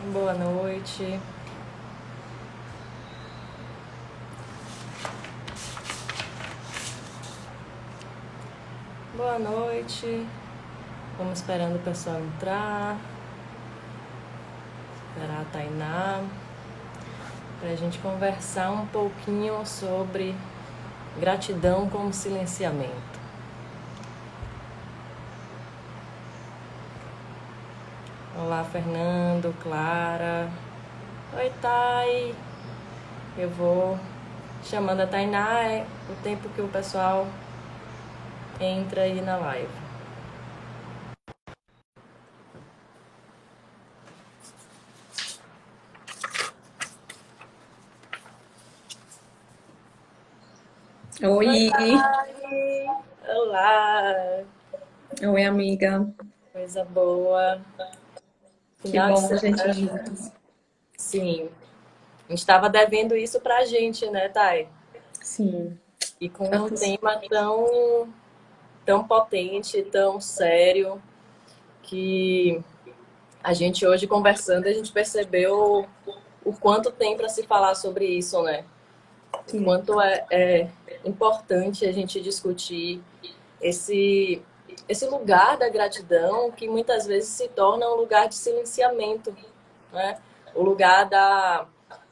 Boa noite. Boa noite. Vamos esperando o pessoal entrar. Esperar a Tainá. Para a gente conversar um pouquinho sobre gratidão como silenciamento. Olá, Fernando, Clara. Oi, Thay. Eu vou chamando a Tainá, é o tempo que o pessoal entra aí na live. Oi, Oi, Thay. Olá. oi, amiga. Coisa boa. Que Final de bom a gente semana. juntas. Sim. A gente estava devendo isso pra gente, né, Thay? Sim, E com um tantos. tema tão potente, tão sério, que a gente hoje conversando, a gente percebeu o quanto tem para se falar sobre isso, né? O Sim, quanto é importante a gente discutir esse, esse lugar da gratidão que muitas vezes se torna um lugar de silenciamento, né? O lugar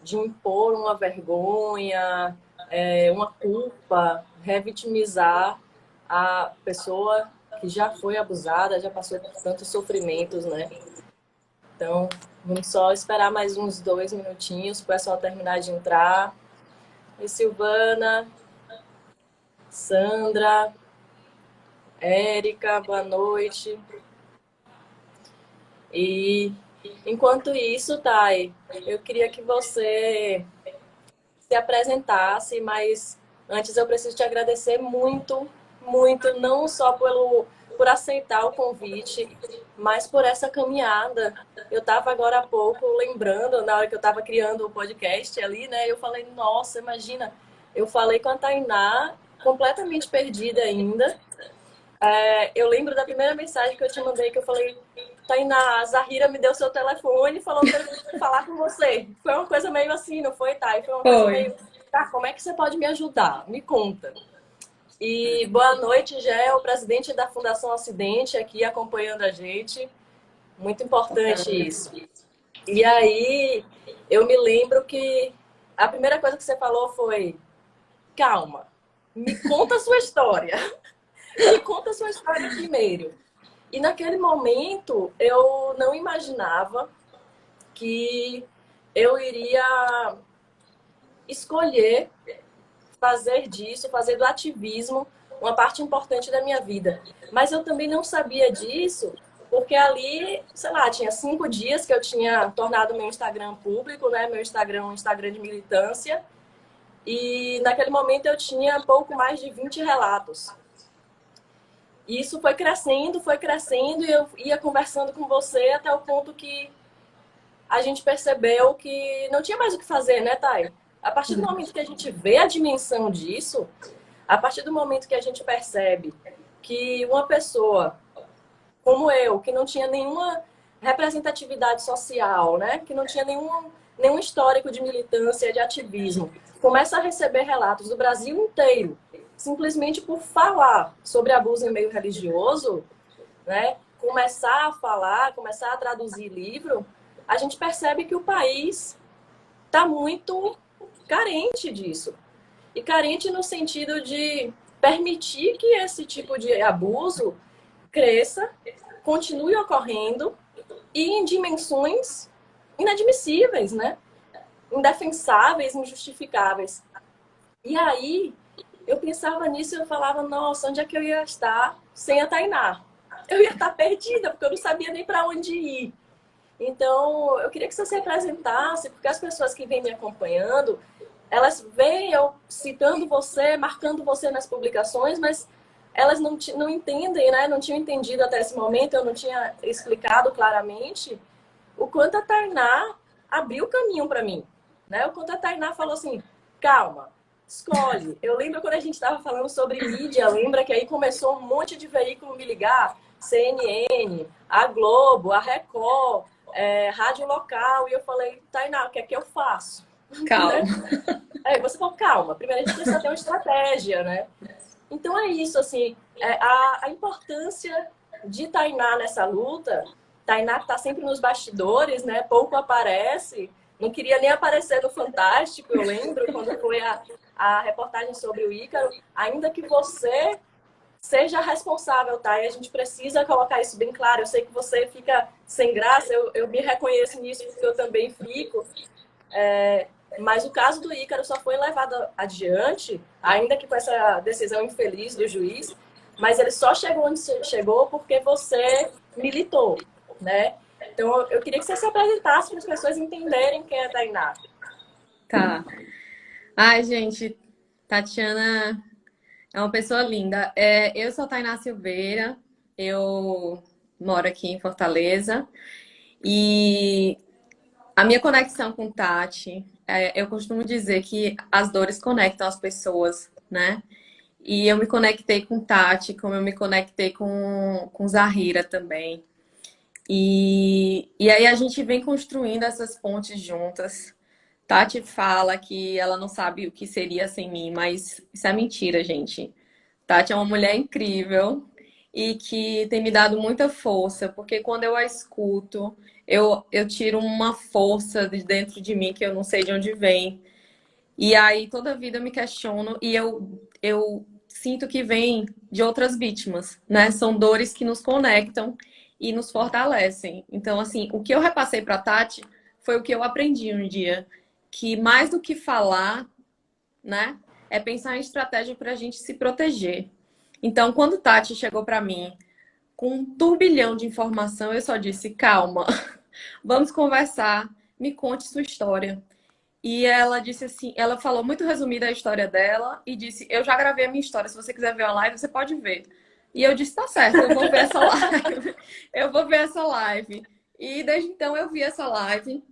de impor uma vergonha, uma culpa, revitimizar a pessoa que já foi abusada, já passou por tantos sofrimentos, né? Então, vamos só esperar mais uns 2 minutinhos para o pessoal terminar de entrar. Oi, Silvana, Sandra, Érica, boa noite. E enquanto isso, Thay, eu queria que você se apresentasse, mas antes eu preciso te agradecer muito, muito, não só por aceitar o convite, mas por essa caminhada. Eu estava agora há pouco lembrando, na hora que eu estava criando o podcast ali, né? Eu falei, nossa, imagina, eu falei com a Tainá completamente perdida ainda. Eu lembro da primeira mensagem que eu te mandei, que eu falei, Tainá, a Zahira me deu seu telefone e falou que eu queria falar com você. Foi uma coisa meio assim, não foi, Thay? Foi uma coisa foi. meio, tá, como é que você pode me ajudar? Me conta. E boa noite, Gé, o presidente da Fundação Ocidente aqui acompanhando a gente. Muito importante isso. E aí, eu me lembro que a primeira coisa que você falou foi, calma, me conta a sua história. Me conta a sua história primeiro. E naquele momento eu não imaginava que eu iria escolher fazer disso, fazer do ativismo uma parte importante da minha vida. Mas eu também não sabia disso, porque ali, sei lá, tinha 5 dias que eu tinha tornado meu Instagram público, né? Meu Instagram, um Instagram de militância. E naquele momento eu tinha pouco mais de 20 relatos. E isso foi crescendo, e eu ia conversando com você até o ponto que a gente percebeu que não tinha mais o que fazer, né, Thay? A partir do momento que a gente vê a dimensão disso, a partir do momento que a gente percebe que uma pessoa como eu, que não tinha nenhuma representatividade social, né, que não tinha nenhum histórico de militância, de ativismo, começa a receber relatos do Brasil inteiro, simplesmente por falar sobre abuso em meio religioso, né, começar a falar, começar a traduzir livro, a gente percebe que o país está muito carente disso. E carente no sentido de permitir que esse tipo de abuso cresça, continue ocorrendo e em dimensões inadmissíveis, né? Indefensáveis, injustificáveis. E aí, eu pensava nisso e eu falava, nossa, onde é que eu ia estar sem a Tainá? Eu ia estar perdida, porque eu não sabia nem para onde ir. Então, eu queria que você se apresentasse, porque as pessoas que vêm me acompanhando, elas veem eu citando você, marcando você nas publicações, mas elas não entendem, né? Não tinham entendido até esse momento, eu não tinha explicado claramente o quanto a Tainá abriu o caminho para mim, né? O quanto a Tainá falou assim, calma, escolhe. Eu lembro quando a gente estava falando sobre mídia, lembra que aí começou um monte de veículo me ligar, CNN, a Globo, a Record, rádio local, e eu falei, Tainá, o que é que eu faço? Calma. Aí você falou, calma, primeiro a gente precisa ter uma estratégia, né? Então é isso, assim, a importância de Tainá nessa luta. Tainá que está sempre nos bastidores, né? Pouco aparece, não queria nem aparecer no Fantástico, eu lembro, quando foi a reportagem sobre o Ícaro, ainda que você seja responsável, tá? E a gente precisa colocar isso bem claro. Eu sei que você fica sem graça, eu me reconheço nisso, porque eu também fico. Mas o caso do Ícaro só foi levado adiante, ainda que com essa decisão infeliz do juiz, mas ele só chegou onde chegou porque você militou, né? Então, eu queria que você se apresentasse para as pessoas entenderem quem é a Tainá. Tá. Ai, gente, Tatiana é uma pessoa linda. Eu sou Tainá Silveira, eu moro aqui em Fortaleza e a minha conexão com Tati, eu costumo dizer que as dores conectam as pessoas, né? E eu me conectei com Tati, como eu me conectei com Zahira também. E aí a gente vem construindo essas pontes juntas. Tati fala que ela não sabe o que seria sem mim, mas isso é mentira, gente. Tati é uma mulher incrível e que tem me dado muita força, porque quando eu a escuto, eu tiro uma força de dentro de mim que eu não sei de onde vem. E aí toda vida eu me questiono e eu sinto que vem de outras vítimas, né? São dores que nos conectam e nos fortalecem. Então, assim, o que eu repassei para Tati foi o que eu aprendi um dia, que mais do que falar, né, é pensar em estratégia para a gente se proteger. Então, quando Tati chegou para mim com um turbilhão de informação, eu só disse: calma, vamos conversar, me conte sua história. E ela disse assim, ela falou muito resumida a história dela e disse: eu já gravei a minha história, se você quiser ver a live, você pode ver. E eu disse: tá certo, eu vou ver essa live. Eu vou ver essa live. E desde então eu vi essa live.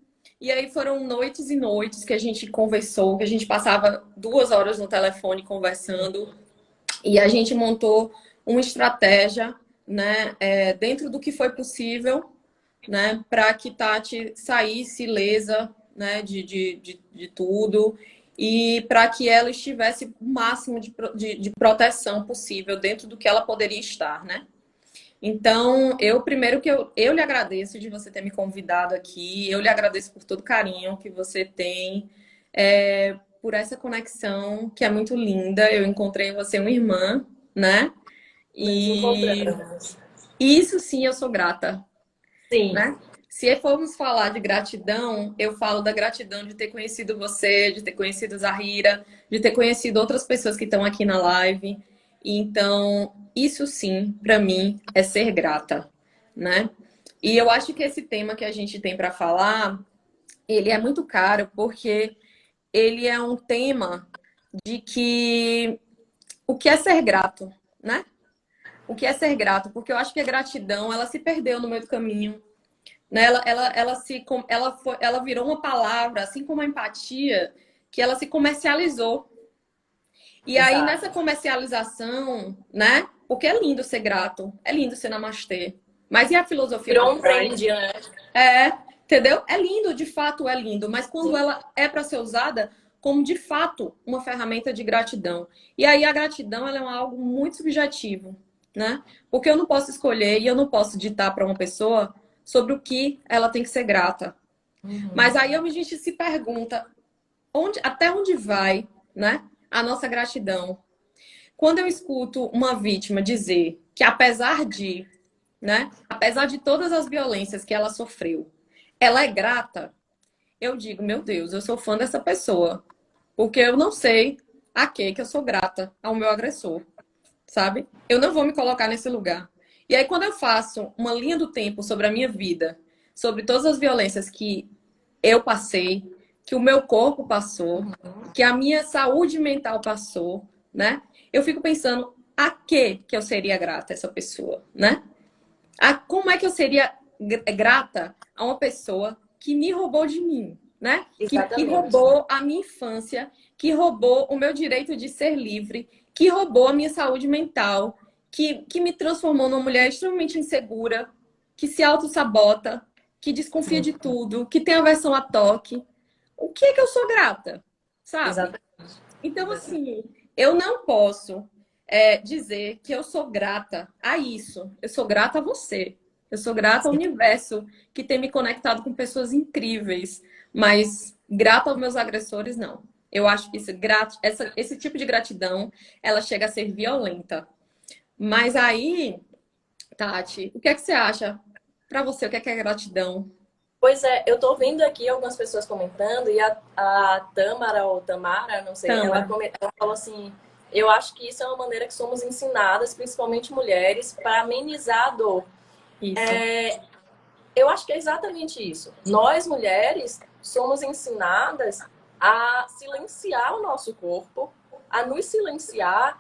E aí foram noites e noites que a gente conversou, que a gente passava 2 horas no telefone conversando. E a gente montou uma estratégia, né, dentro do que foi possível, né, para que Tati saísse ilesa, né, de tudo e para que ela estivesse o máximo de proteção possível dentro do que ela poderia estar, né? Então, primeiro que eu lhe agradeço de você ter me convidado aqui, eu lhe agradeço por todo o carinho que você tem, por essa conexão que é muito linda. Eu encontrei em você uma irmã, né? Nos E encontramos. isso sim eu sou grata, Sim. né? Se formos falar de gratidão, eu falo da gratidão de ter conhecido você, de ter conhecido Zahira, de ter conhecido outras pessoas que estão aqui na live. Então, isso sim, para mim, é ser grata, né? E eu acho que esse tema que a gente tem para falar, ele é muito caro porque ele é um tema de que o que é ser grato, né? O que é ser grato? Porque eu acho que a gratidão, ela se perdeu no meio do caminho, né? Ela virou uma palavra, assim como a empatia, que ela se comercializou. E aí, nessa Exato. comercialização, né? Porque é lindo ser grato, é lindo ser namastê. Mas e a filosofia por Virou um trás? trend, né? Entendeu? É lindo, de fato é lindo, mas quando ela é para ser usada como de fato uma ferramenta de gratidão. E aí a gratidão ela é algo muito subjetivo, né? Porque eu não posso escolher e eu não posso ditar para uma pessoa sobre o que ela tem que ser grata. Mas aí a gente se pergunta até onde vai, né, a nossa gratidão. Quando eu escuto uma vítima dizer que apesar de, né, apesar de todas as violências que ela sofreu, ela é grata, eu digo, meu Deus, eu sou fã dessa pessoa, porque eu não sei a que eu sou grata ao meu agressor, sabe? Eu não vou me colocar nesse lugar. E aí, quando eu faço uma linha do tempo sobre a minha vida, sobre todas as violências que eu passei, que o meu corpo passou, que a minha saúde mental passou, né? Eu fico pensando a que eu seria grata a essa pessoa, né? Como é que eu seria grata a uma pessoa que me roubou de mim, né? Que Exatamente. roubou a minha infância, que roubou o meu direito de ser livre, que roubou a minha saúde mental, que me transformou numa mulher extremamente insegura, que se auto-sabota. que desconfia Sim, de tudo, que tem aversão a toque. O que é que eu sou grata? Sabe? exatamente. Então, Exatamente. assim, eu não posso dizer que eu sou grata a isso. Eu sou grata a você. Eu sou grata ao Sim. universo que tem me conectado com pessoas incríveis. Mas grata aos meus agressores, não. Eu acho que esse tipo de gratidão, ela chega a ser violenta. Mas aí, Tati, o que é que você acha? Pra você, o que é gratidão? Pois é, eu tô vendo aqui algumas pessoas comentando e a Tamara ou Tamara, não sei, Tâmara, ela falou assim, eu acho que isso é uma maneira que somos ensinadas, principalmente mulheres, para amenizar a dor. isso. Eu acho que é exatamente isso. Nós, mulheres, somos ensinadas a silenciar o nosso corpo, a nos silenciar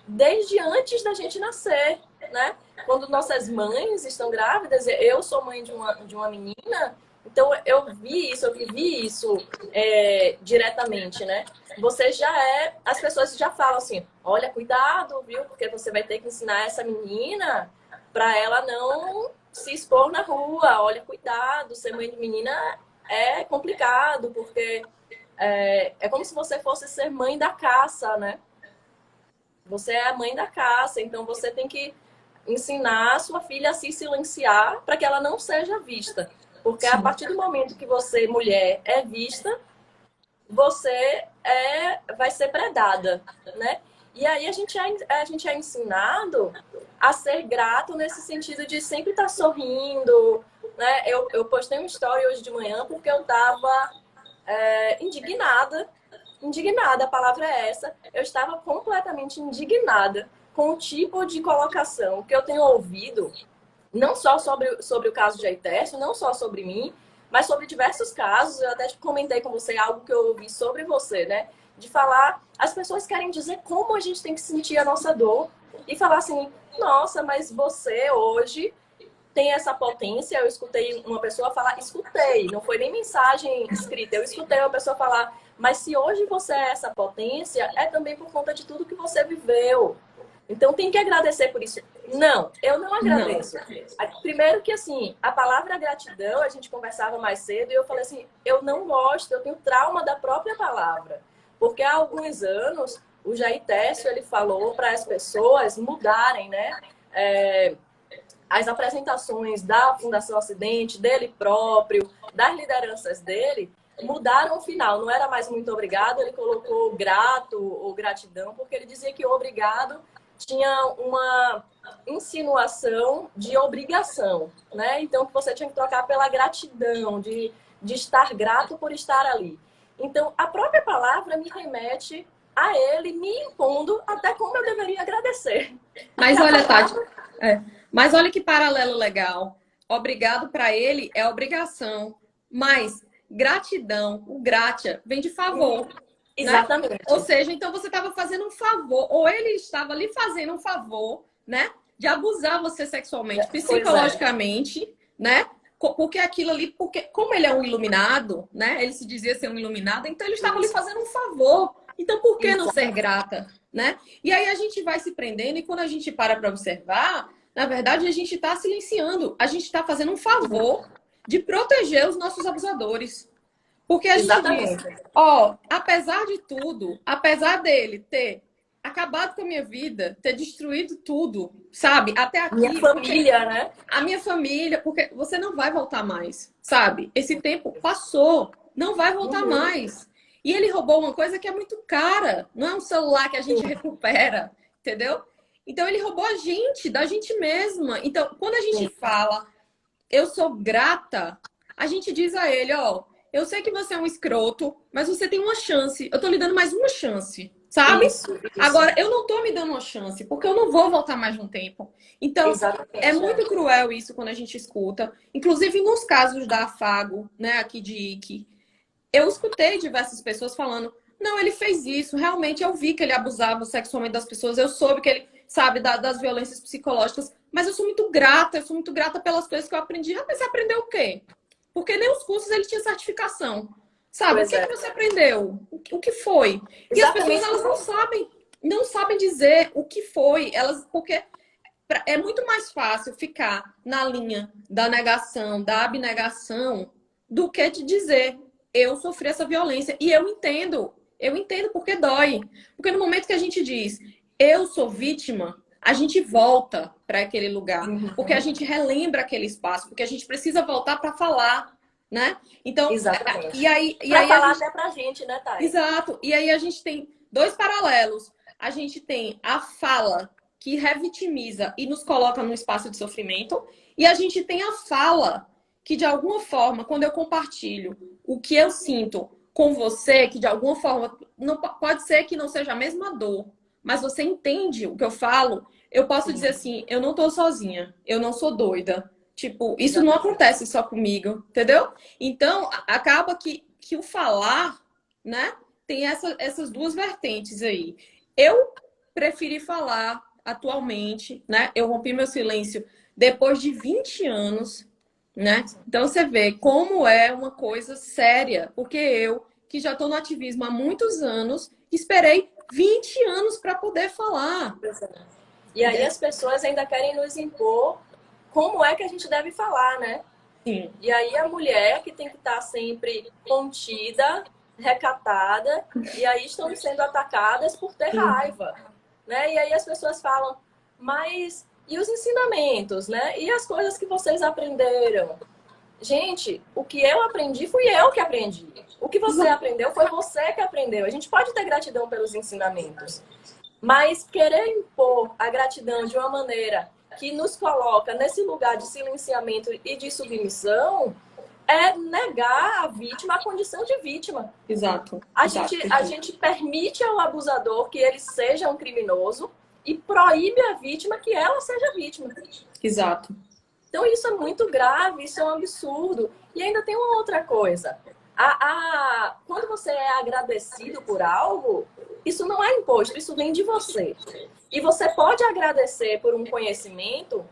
desde antes da gente nascer, né? Quando nossas mães estão grávidas, eu sou mãe de uma menina, então eu vi isso, eu vivi isso diretamente, né? Você já é, as pessoas já falam assim, olha, cuidado, viu? Porque você vai ter que ensinar essa menina para ela não se expor na rua. Olha, cuidado, ser mãe de menina é complicado, porque é como se você fosse ser mãe da caça, né? Você é a mãe da caça, então você tem que ensinar a sua filha a se silenciar para que ela não seja vista. Porque a Sim. partir do momento que você, mulher, é vista, você vai ser predada, né? E aí a gente é ensinado a ser grato nesse sentido de sempre estar sorrindo, né? Eu postei uma história hoje de manhã porque eu estava indignada, indignada, a palavra é essa, eu estava completamente indignada com o tipo de colocação que eu tenho ouvido não só sobre o caso de Aitécio, não só sobre mim, mas sobre diversos casos. Eu até comentei com você algo que eu ouvi sobre você, né? De falar, as pessoas querem dizer como a gente tem que sentir a nossa dor e falar assim, nossa, mas você hoje tem essa potência. Eu escutei uma pessoa falar, escutei, não foi nem mensagem escrita, eu escutei uma pessoa falar, mas se hoje você é essa potência, é também por conta de tudo que você viveu. Então tem que agradecer por isso. Não, eu não Não. agradeço. Primeiro que assim, a palavra gratidão, a gente conversava mais cedo e eu falei assim, eu não gosto, eu tenho trauma da própria palavra. Porque há alguns anos o Jair Técio, ele falou para as pessoas mudarem, né? As apresentações da Fundação Acidente, dele próprio, das lideranças dele, mudaram o final. Não era mais muito obrigado, ele colocou grato ou gratidão, porque ele dizia que o obrigado tinha uma insinuação de obrigação, né? Então, que você tinha que trocar pela gratidão, de estar grato por estar ali. Então, a própria palavra me remete a ele, me impondo até como eu deveria agradecer. Porque Mas a olha, Tati, palavra... é, mas olha que paralelo legal. Obrigado para ele é obrigação, mas gratidão, o gratia, vem de favor, né? Ou Exatamente. seja, então você estava fazendo um favor, ou ele estava lhe fazendo um favor, né? De abusar você sexualmente, Pois é. psicologicamente, né? Porque aquilo ali, porque como ele é um iluminado, né? Ele se dizia ser um iluminado, então ele estava lhe Isso. fazendo um favor. Então por que não ser Exato. grata, né? E aí a gente vai se prendendo e quando a gente para observar, na verdade a gente está silenciando, a gente está fazendo um favor de proteger os nossos abusadores. Porque a gente diz, Exatamente. ó, apesar de tudo, apesar dele ter acabado com a minha vida, ter destruído tudo, sabe? Até Minha aqui, porque família, né? a minha família, porque você não vai voltar mais, sabe? Esse tempo passou, não vai voltar Uhum. mais. E ele roubou uma coisa que é muito cara, não é um celular que a gente recupera, entendeu? Então ele roubou a gente, da gente mesma. Então, quando a gente Sim. fala, eu sou grata, a gente diz a ele, ó, eu sei que você é um escroto, mas você tem uma chance. Eu tô lhe dando mais uma chance, sabe? Isso. Agora, eu não tô me dando uma chance, porque eu não vou voltar mais no tempo. Então, é Exatamente. muito cruel isso quando a gente escuta. Inclusive, nos casos da Afago, né, aqui de Ike, eu escutei diversas pessoas falando, não, ele fez isso, realmente eu vi que ele abusava sexualmente das pessoas, eu soube que ele, sabe, das violências psicológicas, mas eu sou muito grata pelas coisas que eu aprendi. Ah, mas você aprendeu o quê? Porque nem os cursos ele tinha certificação. Sabe, o Pois que é. que você aprendeu? O que foi? E as pessoas, Exatamente. elas não sabem dizer o que foi, elas, porque É muito mais fácil ficar na linha da negação, da abnegação, do que te dizer, eu sofri essa violência. E eu entendo porque dói. Porque no momento que a gente diz, eu sou vítima, a gente volta para aquele lugar. Porque a gente relembra aquele espaço, porque a gente precisa voltar para falar, né? Então, Exatamente. e aí falar até pra gente, né, Thay? Exato. E aí a gente tem dois paralelos. A gente tem a fala que revitimiza e nos coloca num espaço de sofrimento, e a gente tem a fala que, de alguma forma, quando eu compartilho o que eu sinto com você, que de alguma forma não pode ser que não seja a mesma dor, mas você entende o que eu falo, eu posso dizer assim, eu não tô sozinha, eu não sou doida. Tipo, isso não acontece só comigo, entendeu? Então, acaba que o falar, né, tem essas duas vertentes aí. Eu preferi falar atualmente, né? Eu rompi meu silêncio depois de 20 anos, né? Então você vê como é uma coisa séria, porque eu, que já estou no ativismo há muitos anos, esperei 20 anos para poder falar. E aí as pessoas ainda querem nos impor como é que a gente deve falar, né? Sim. E aí a mulher que tem que estar sempre contida, recatada, e aí estão sendo atacadas por ter raiva, né? E aí as pessoas falam, mas e os ensinamentos, né? E as coisas que vocês aprenderam? Gente, o que eu aprendi fui eu que aprendi. O que você aprendeu foi você que aprendeu. A gente pode ter gratidão pelos ensinamentos, mas querer impor a gratidão de uma maneira que nos coloca nesse lugar de silenciamento e de submissão é negar à vítima a condição de vítima. Exato. A gente permite ao abusador que ele seja um criminoso e proíbe a vítima que ela seja vítima. Exato. Então isso é muito grave, isso é um absurdo. E ainda tem uma outra coisa. Quando você é agradecido por algo, isso não é imposto, isso vem de você. E você pode agradecer por um conhecimento,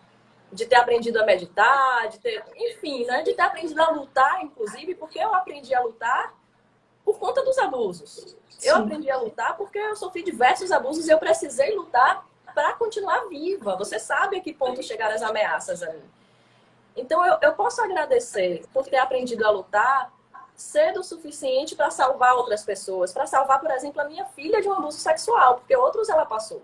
de ter aprendido a meditar, enfim, né? De ter aprendido a lutar, inclusive, porque eu aprendi a lutar por conta dos abusos. Sim. Eu aprendi a lutar porque eu sofri diversos abusos e eu precisei lutar para continuar viva. Você sabe a que ponto chegaram as ameaças a mim. Então, eu posso agradecer por ter aprendido a lutar cedo o suficiente para salvar outras pessoas. Para salvar, por exemplo, a minha filha de um abuso sexual, porque outros ela passou.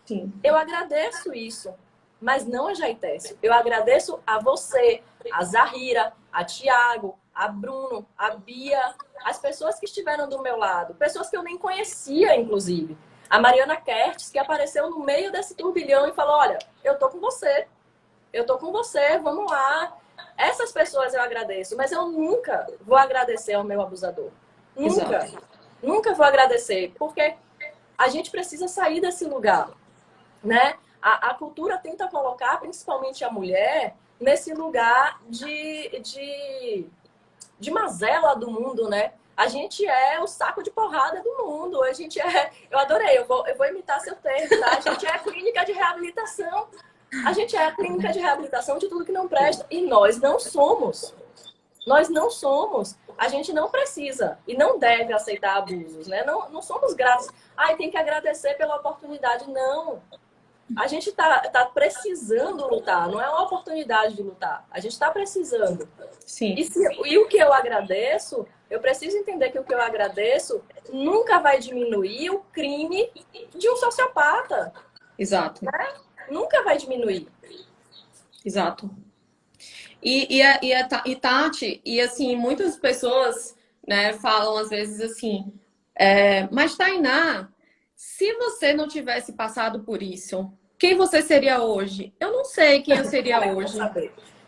Sim. Eu agradeço isso, mas não a Jaitécio. Eu agradeço a você, a Zahira, a Tiago, a Bruno, a Bia, as pessoas que estiveram do meu lado, pessoas que eu nem conhecia, inclusive. A Mariana Kertz, que apareceu no meio desse turbilhão e falou, olha, eu tô com você. Eu tô com você, vamos lá. Essas pessoas eu agradeço, mas eu nunca vou agradecer ao meu abusador. Nunca. Exato. Nunca vou agradecer, porque a gente precisa sair desse lugar, né? A cultura tenta colocar, principalmente a mulher, nesse lugar de mazela do mundo, né? A gente é o saco de porrada do mundo. A gente é... Eu adorei, eu vou imitar seu termo, tá? A gente é a clínica de reabilitação. A gente é a clínica de reabilitação de tudo que não presta. E nós não somos. Nós não somos. A gente não precisa e não deve aceitar abusos, né? Não somos gratos. Ai, tem que agradecer pela oportunidade. Não. A gente tá precisando lutar. Não é uma oportunidade de lutar. A gente está precisando. Sim. E o que eu agradeço, eu preciso entender que o que eu agradeço nunca vai diminuir o crime de um sociopata. Exato. Né? Nunca vai diminuir. Exato. E Tati, e assim, muitas pessoas, né, falam às vezes assim, mas Tainá, se você não tivesse passado por isso, quem você seria hoje? Eu não sei quem eu seria hoje.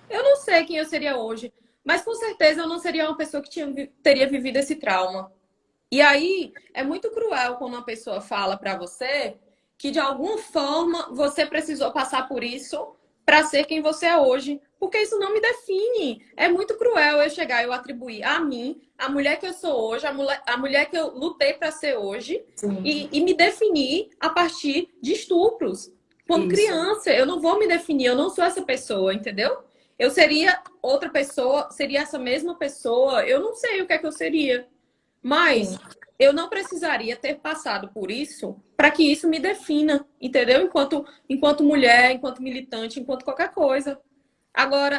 Eu não sei quem eu seria hoje, mas com certeza eu não seria uma pessoa que teria vivido esse trauma. E aí, é muito cruel quando uma pessoa fala pra você que de alguma forma você precisou passar por isso para ser quem você é hoje, porque isso não me define. É muito cruel eu chegar e eu atribuir a mim, a mulher que eu sou hoje, a mulher que eu lutei para ser hoje, e me definir a partir de estupros. Quando criança, eu não vou me definir, eu não sou essa pessoa, entendeu? Eu seria outra pessoa, seria essa mesma pessoa, eu não sei o que é que eu seria. Mas Sim, eu não precisaria ter passado por isso para que isso me defina, entendeu? Enquanto mulher, enquanto militante, enquanto qualquer coisa. Agora,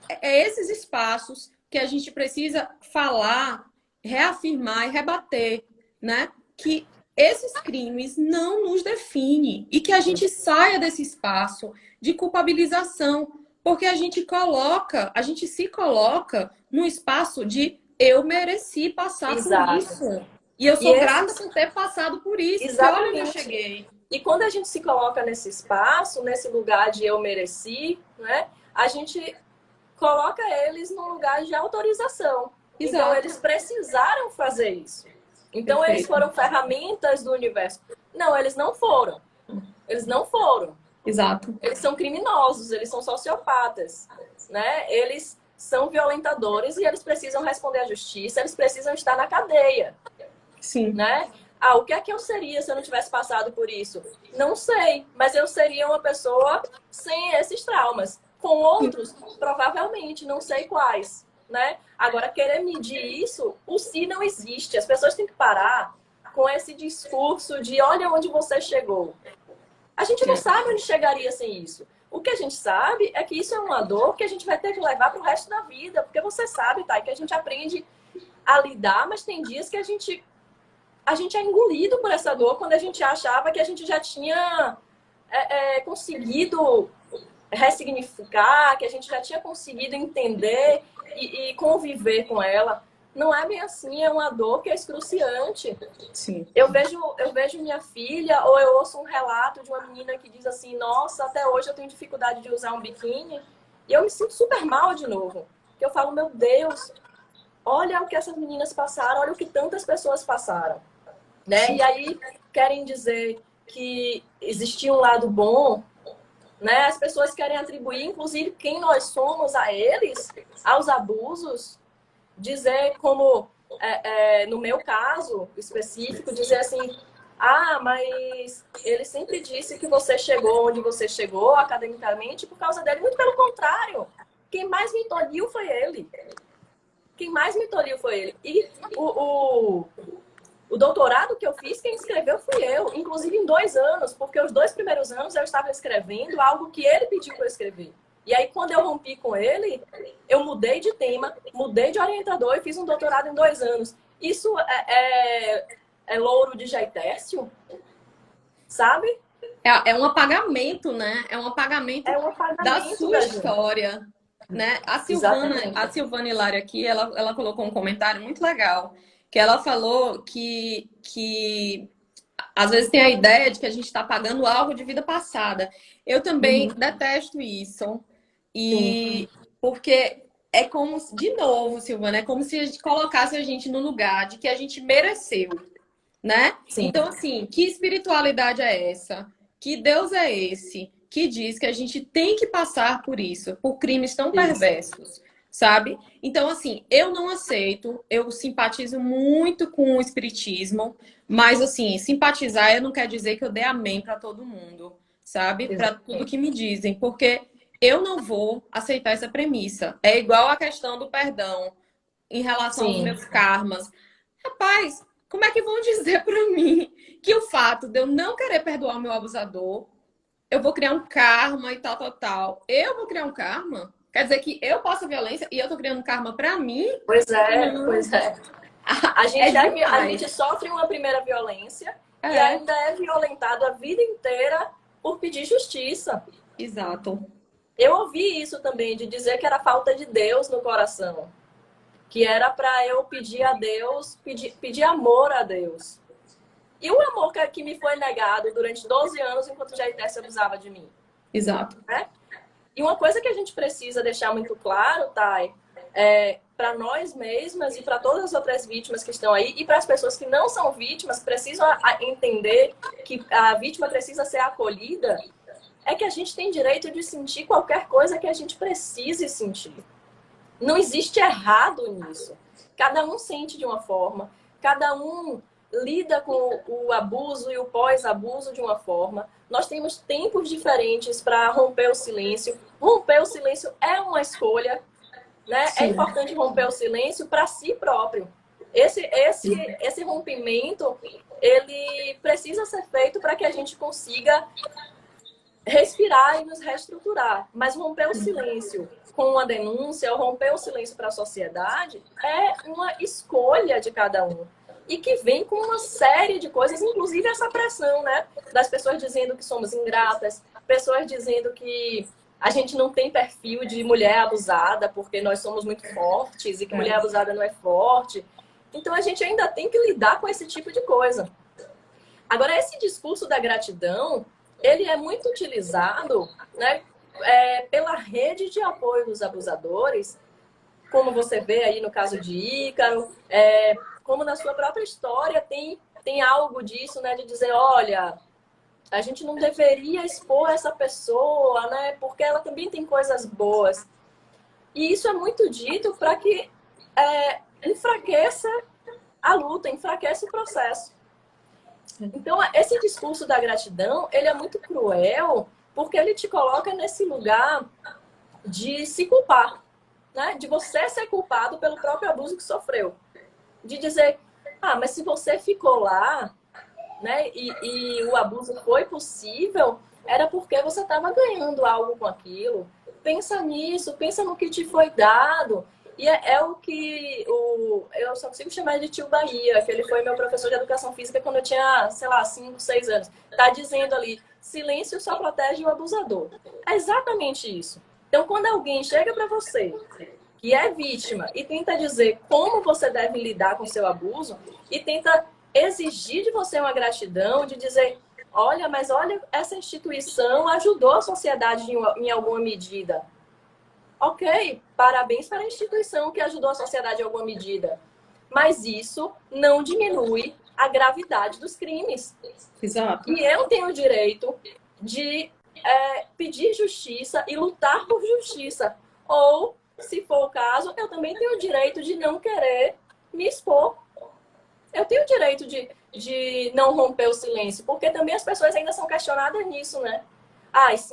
é esses espaços que a gente precisa falar, reafirmar e rebater, né? Que esses crimes não nos definem e que a gente saia desse espaço de culpabilização, porque a gente se coloca no espaço de eu mereci passar por exato. isso. E eu E sou grata esses, por ter passado por isso, porque olha onde eu exatamente. cheguei. E quando a gente se coloca nesse espaço, nesse lugar de eu mereci, né? A gente coloca eles num lugar de autorização. Então, Exato, eles precisaram fazer isso. Então, eles perfeito. foram ferramentas do universo. Não, eles não foram. Eles não foram. Exato. Eles são criminosos, eles são sociopatas, né? Eles são violentadores e eles precisam responder à justiça, eles precisam estar na cadeia, Sim. né? Ah, o que é que eu seria se eu não tivesse passado por isso? Não sei, mas eu seria uma pessoa sem esses traumas. Com outros, provavelmente, não sei quais, né? Agora, querer medir isso, o si não existe. As pessoas têm que parar com esse discurso de olha onde você chegou. A gente não sabe onde chegaria sem isso. O que a gente sabe é que isso é uma dor que a gente vai ter que levar para o resto da vida. Porque você sabe, tá? Que a gente aprende a lidar, mas tem dias que a gente é engolido por essa dor quando a gente achava que a gente já tinha conseguido ressignificar, que a gente já tinha conseguido entender e conviver com ela. Não é bem assim, é uma dor que é excruciante. Sim. Eu vejo minha filha, ou eu ouço um relato de uma menina que diz assim: nossa, até hoje eu tenho dificuldade de usar um biquíni, e eu me sinto super mal de novo. Que eu falo: meu Deus, olha o que essas meninas passaram, olha o que tantas pessoas passaram, né? Sim. E aí querem dizer que existia um lado bom, né? As pessoas querem atribuir, inclusive, quem nós somos a eles, aos abusos, dizer como, no meu caso específico, dizer assim, ah, mas ele sempre disse que você chegou onde você chegou academicamente por causa dele. Muito pelo contrário. Quem mais me tolhiu foi ele. Quem mais me tolhiu foi ele. E o doutorado que eu fiz, quem escreveu fui eu. Inclusive em 2 anos, porque os 2 primeiros anos eu estava escrevendo algo que ele pediu para eu escrever. E aí, quando eu rompi com ele, eu mudei de tema, mudei de orientador e fiz um doutorado em 2 anos. Isso é louro de Jaitécio, sabe? É um apagamento, né? É um apagamento É um da apagamento sua da gente. história, né? A Exatamente. Silvana Hilário aqui, ela colocou um comentário muito legal, que ela falou que às vezes tem a ideia de que a gente está pagando algo de vida passada. Eu também Uhum. detesto isso. Sim, E porque é como, de novo, Silvana, é como se a gente colocasse a gente no lugar de que a gente mereceu, né? sim, Então, assim, que espiritualidade é essa? Que Deus é esse que diz que a gente tem que passar por isso, por crimes tão isso. perversos, sabe? Então, assim, eu não aceito, eu simpatizo muito com o espiritismo, mas, assim, simpatizar não quer dizer que eu dê amém para todo mundo, sabe? Para tudo Exatamente. que me dizem, porque eu não vou aceitar essa premissa. É igual a questão do perdão em relação aos Sim, meus karmas. Rapaz, como é que vão dizer para mim que o fato de eu não querer perdoar o meu abusador, eu vou criar um karma e tal, tal, tal? Eu vou criar um karma? Quer dizer que eu passo violência e eu tô criando karma para mim? pois é, Não. pois é. É A demais. gente sofre uma primeira violência e É, ainda é violentado a vida inteira por pedir justiça. exato. Eu ouvi isso também, de dizer que era falta de Deus no coração, que era para eu pedir a Deus, pedir amor a Deus. E o amor que me foi negado durante 12 anos enquanto Jaité se abusava de mim, Exato. né? E uma coisa que a gente precisa deixar muito claro, Thay, para nós mesmas e para todas as outras vítimas que estão aí, e para as pessoas que não são vítimas, precisam entender que a vítima precisa ser acolhida, é que a gente tem direito de sentir qualquer coisa que a gente precise sentir. Não existe errado nisso. Cada um sente de uma forma, cada um lida com o abuso e o pós-abuso de uma forma. Nós temos tempos diferentes para romper o silêncio. Romper o silêncio é uma escolha, né? É Sim. importante romper o silêncio para si próprio. Esse rompimento, ele precisa ser feito para que a gente consiga respirar e nos reestruturar. Mas romper o silêncio com uma denúncia, ou romper o silêncio para a sociedade, é uma escolha de cada um. E que vem com uma série de coisas, inclusive essa pressão, né? Das pessoas dizendo que somos ingratas, pessoas dizendo que a gente não tem perfil de mulher abusada porque nós somos muito fortes e que mulher abusada não é forte. Então a gente ainda tem que lidar com esse tipo de coisa. Agora, esse discurso da gratidão, ele é muito utilizado, né, pela rede de apoio dos abusadores, como você vê aí no caso de Ícaro, como na sua própria história tem algo disso, né, de dizer, olha, a gente não deveria expor essa pessoa, né, porque ela também tem coisas boas. E isso é muito dito para que enfraqueça a luta, enfraquece o processo. Então, esse discurso da gratidão, ele é muito cruel, porque ele te coloca nesse lugar de se culpar, né? De você ser culpado pelo próprio abuso que sofreu. De dizer, mas se você ficou lá, né, e o abuso foi possível, era porque você estava ganhando algo com aquilo. Pensa nisso, pensa no que te foi dado. E é o que eu só consigo chamar de tio Bahia, que ele foi meu professor de educação física quando eu tinha, sei lá, 5, 6 anos. Tá dizendo ali, silêncio só protege o abusador. É exatamente isso. Então, quando alguém chega para você, que é vítima, e tenta dizer como você deve lidar com o seu abuso, e tenta exigir de você uma gratidão, de dizer, olha, mas olha, essa instituição ajudou a sociedade em alguma medida. Ok, parabéns para a instituição que ajudou a sociedade em alguma medida. Mas isso não diminui a gravidade dos crimes. Exato. E eu tenho o direito de pedir justiça e lutar por justiça. Ou, se for o caso, eu também tenho o direito de não querer me expor. Eu tenho o direito de não romper o silêncio, porque também as pessoas ainda são questionadas nisso, né?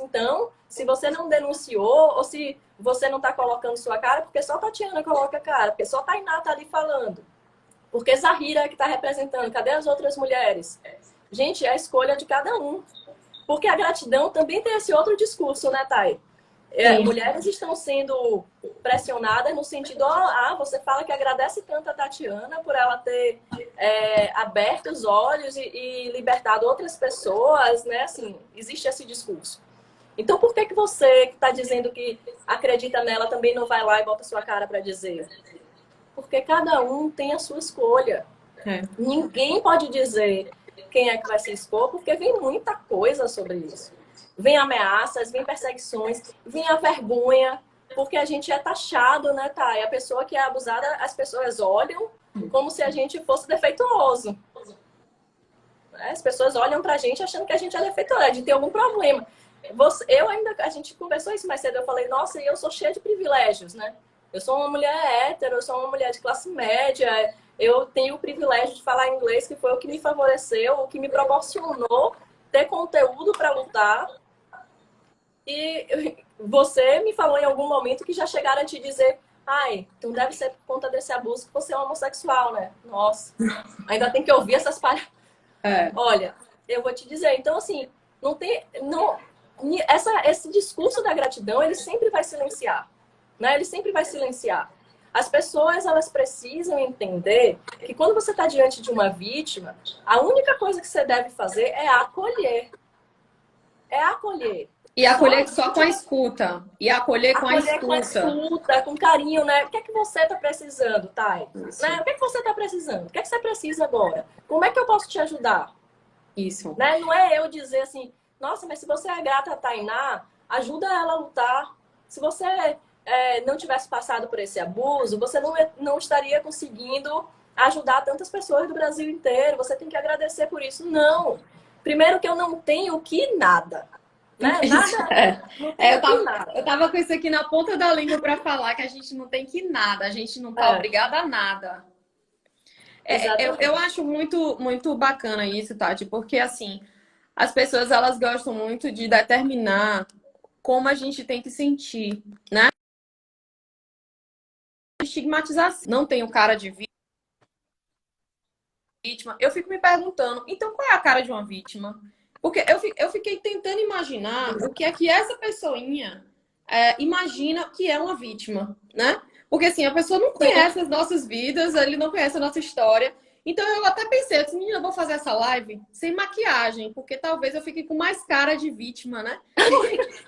Então, se você não denunciou, ou se você não está colocando sua cara, porque só Tatiana coloca a cara, porque só Tainá está ali falando. Porque Zahira é que está representando, cadê as outras mulheres? Gente, é a escolha de cada um. Porque a gratidão também tem esse outro discurso, né, Thay? Mulheres estão sendo pressionadas no sentido, você fala que agradece tanto a Tatiana por ela ter aberto os olhos e libertado outras pessoas, né? Assim, existe esse discurso. Então, por que você que está dizendo que acredita nela também não vai lá e bota sua cara para dizer? Porque cada um tem a sua escolha. Ninguém pode dizer quem é que vai se expor, porque vem muita coisa sobre isso. Vem ameaças, vem perseguições, vem a vergonha, porque a gente é taxado, né, Thay? A pessoa que é abusada, as pessoas olham como se a gente fosse defeituoso. As pessoas olham pra gente achando que a gente é defeituoso, de ter algum problema. A gente conversou isso mais cedo, eu falei, nossa, eu sou cheia de privilégios, né? Eu sou uma mulher hétero, eu sou uma mulher de classe média, eu tenho o privilégio de falar inglês, que foi o que me favoreceu, o que me proporcionou ter conteúdo para lutar. E você me falou em algum momento que já chegaram a te dizer, então deve ser por conta desse abuso que você é homossexual, né? Nossa, ainda tem que ouvir essas palhaçadas. Olha, eu vou te dizer, então assim, esse discurso da gratidão, ele sempre vai silenciar, né? Ele sempre vai silenciar. As pessoas, elas precisam entender que quando você está diante de uma vítima, a única coisa que você deve fazer é acolher. É acolher. E acolher só com a escuta. E acolher com a escuta. Com a escuta, com carinho, né? O que é que você está precisando, Thay? Né? O que é que você está precisando? O que é que você precisa agora? Como é que eu posso te ajudar? Isso. Né? Não é eu dizer assim, nossa, mas se você é grata a Tainá, ajuda ela a lutar. Se você não tivesse passado por esse abuso, você não estaria conseguindo ajudar tantas pessoas do Brasil inteiro. Você tem que agradecer por isso. Não. Primeiro que eu não tenho que nada. Né? Nada. Eu tava com isso aqui na ponta da língua para falar que a gente não tem que nada, a gente não tá obrigada a nada. Eu acho muito, muito bacana isso, Tati, porque assim, as pessoas elas gostam muito de determinar como a gente tem que sentir, né? Estigmatização. Não tenho cara de vítima, vítima, eu fico me perguntando, então qual é a cara de uma vítima? Porque eu fiquei tentando imaginar o que é que essa pessoinha imagina que é uma vítima, né? Porque assim, a pessoa não conhece as nossas vidas, ele não conhece a nossa história. Então eu até pensei, assim, menina, eu vou fazer essa live sem maquiagem, porque talvez eu fique com mais cara de vítima, né?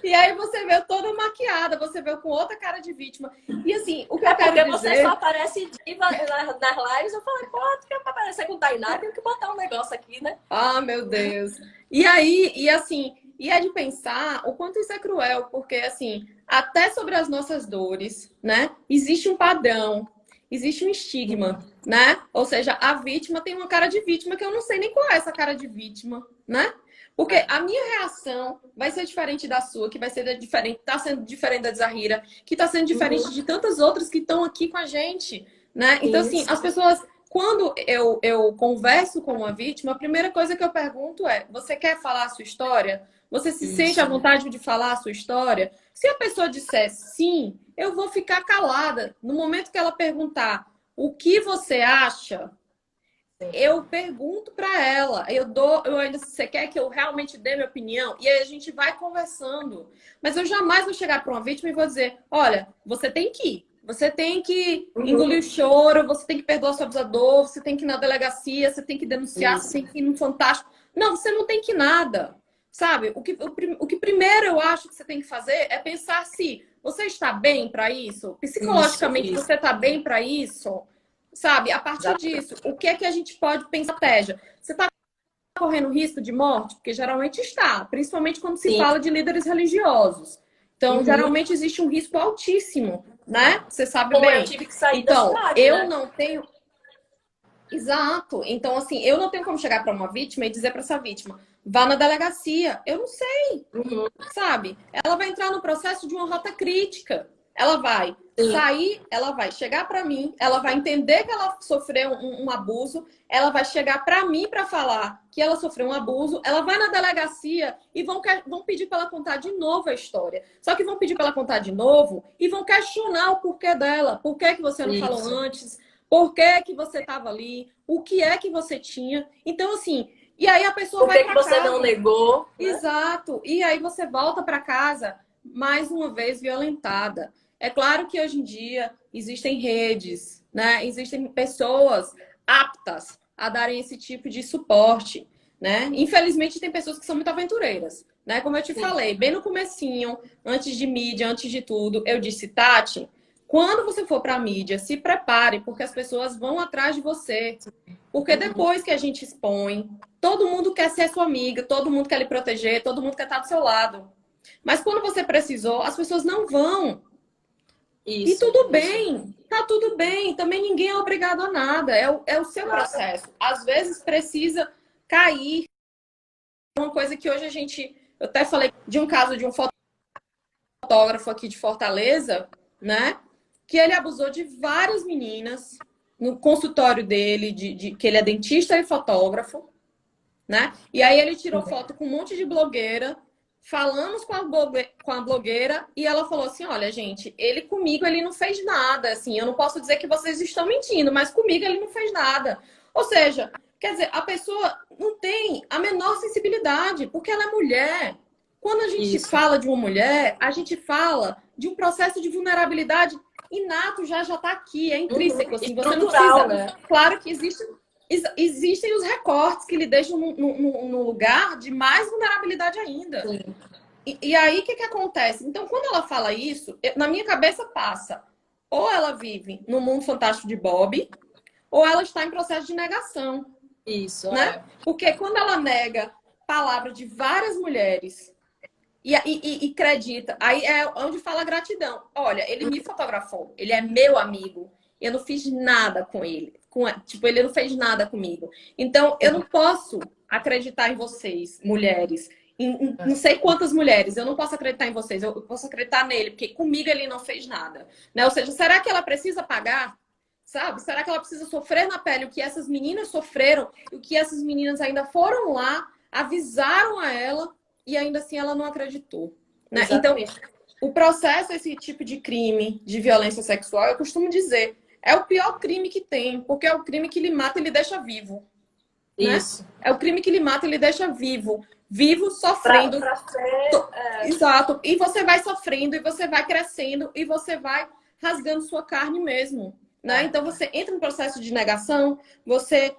E aí você vê eu toda maquiada, você vê eu com outra cara de vítima. E assim, o que eu quero porque você dizer... só aparece diva nas lives. Eu falei, pô, tu quer aparecer com Tainá, tem que botar um negócio aqui, né? Ah, meu Deus. E aí, e assim, e é de pensar o quanto isso é cruel, porque assim, até sobre as nossas dores, né? Existe um padrão, existe um estigma, né? Ou seja, a vítima tem uma cara de vítima que eu não sei nem qual é essa cara de vítima, né? Porque a minha reação vai ser diferente da sua, que vai ser diferente, tá sendo diferente da Zahira, que tá sendo diferente de tantas outras que estão aqui com a gente, né? Então, assim, Isso. as pessoas quando eu converso com uma vítima, a primeira coisa que eu pergunto é: você quer falar a sua história? Você se sente à Isso. vontade de falar a sua história? Se a pessoa disser sim, eu vou ficar calada. No momento que ela perguntar o que você acha, eu pergunto para ela. Eu ainda, você quer que eu realmente dê minha opinião? E aí a gente vai conversando. Mas eu jamais vou chegar para uma vítima e vou dizer: olha, você tem que ir. Você tem que engolir o choro, você tem que perdoar seu abusador, você tem que ir na delegacia, você tem que denunciar, Isso. você tem que ir no Fantástico. Não, você não tem que ir nada. Sabe? O que primeiro eu acho que você tem que fazer é pensar se você está bem para isso, psicologicamente Isso. você está bem para isso, sabe? A partir disso, o que é que a gente pode pensar? Estratégia. Você está correndo risco de morte? Porque geralmente está, principalmente quando se Sim. fala de líderes religiosos. Então, geralmente existe um risco altíssimo, né? Você sabe Como eu bem. tive que sair da Então, cidade, eu né? não tenho. Exato. Então, assim, eu não tenho como chegar para uma vítima e dizer para essa vítima: vá na delegacia. Eu não sei, sabe? Ela vai entrar no processo de uma rota crítica. Ela vai Sim. sair, ela vai chegar para mim, ela vai entender que ela sofreu um abuso, ela vai chegar para mim para falar que ela sofreu um abuso, ela vai na delegacia e vão pedir para ela contar de novo a história. Só que vão pedir para ela contar de novo e vão questionar o porquê dela. Por que que você não falou Isso. antes? Por que que você estava ali? O que é que você tinha? Então, assim, e aí a pessoa Por vai que que para você não casa. negou, né? Exato. E aí você volta para casa mais uma vez violentada. É claro que hoje em dia existem redes, né? Existem pessoas aptas a darem esse tipo de suporte, né? Infelizmente tem pessoas que são muito aventureiras, né? Como eu te falei, bem no comecinho, antes de mídia, antes de tudo, eu disse: Tati, quando você for para a mídia, se prepare, porque as pessoas vão atrás de você. Porque depois que a gente expõe, todo mundo quer ser sua amiga, todo mundo quer lhe proteger, todo mundo quer estar do seu lado. Mas quando você precisou, as pessoas não vão. E Isso. tudo Isso. bem, tá tudo bem. Também ninguém é obrigado a nada. É o seu processo. Às vezes precisa cair. Uma coisa que hoje a gente. Eu até falei de um caso de um fotógrafo aqui de Fortaleza, né? Que ele abusou de várias meninas no consultório dele, que ele é dentista e fotógrafo, né? E aí ele tirou foto com um monte de blogueira, falamos com a blogueira e ela falou assim: olha, gente, ele comigo ele não fez nada, assim, eu não posso dizer que vocês estão mentindo, mas comigo ele não fez nada. Ou seja, quer dizer, a pessoa não tem a menor sensibilidade, porque ela é mulher. Quando a gente Isso. fala de uma mulher, a gente fala de um processo de vulnerabilidade inato, já está aqui, é intrínseco, assim, você não Estrutural, precisa. né? Claro que existem os recortes que lhe deixam num lugar de mais vulnerabilidade ainda. Sim. E aí, o que acontece? Então, quando ela fala isso, na minha cabeça passa: ou ela vive no mundo fantástico de Bob, ou ela está em processo de negação, Isso, né? é. Porque quando ela nega palavras de várias mulheres e acredita, aí é onde fala gratidão. Olha, ele me fotografou, ele é meu amigo, eu não fiz nada com ele. Tipo, ele não fez nada comigo. Então, eu não posso acreditar em vocês, mulheres. Não sei quantas mulheres, eu não posso acreditar em vocês, eu posso acreditar nele, porque comigo ele não fez nada. Né? Ou seja, será que ela precisa pagar? Sabe? Será que ela precisa sofrer na pele o que essas meninas sofreram, o que essas meninas ainda foram lá, avisaram a ela e ainda assim ela não acreditou? Né? Então, Exatamente. o processo, esse tipo de crime, de violência sexual, eu costumo dizer, é o pior crime que tem, porque é o crime que lhe mata e lhe deixa vivo. né? Isso. É o crime que lhe mata, ele deixa vivo. Vivo, sofrendo. Pra ser, Exato. E você vai sofrendo, e você vai crescendo, e você vai rasgando sua carne mesmo, né? Então você entra no processo de negação, você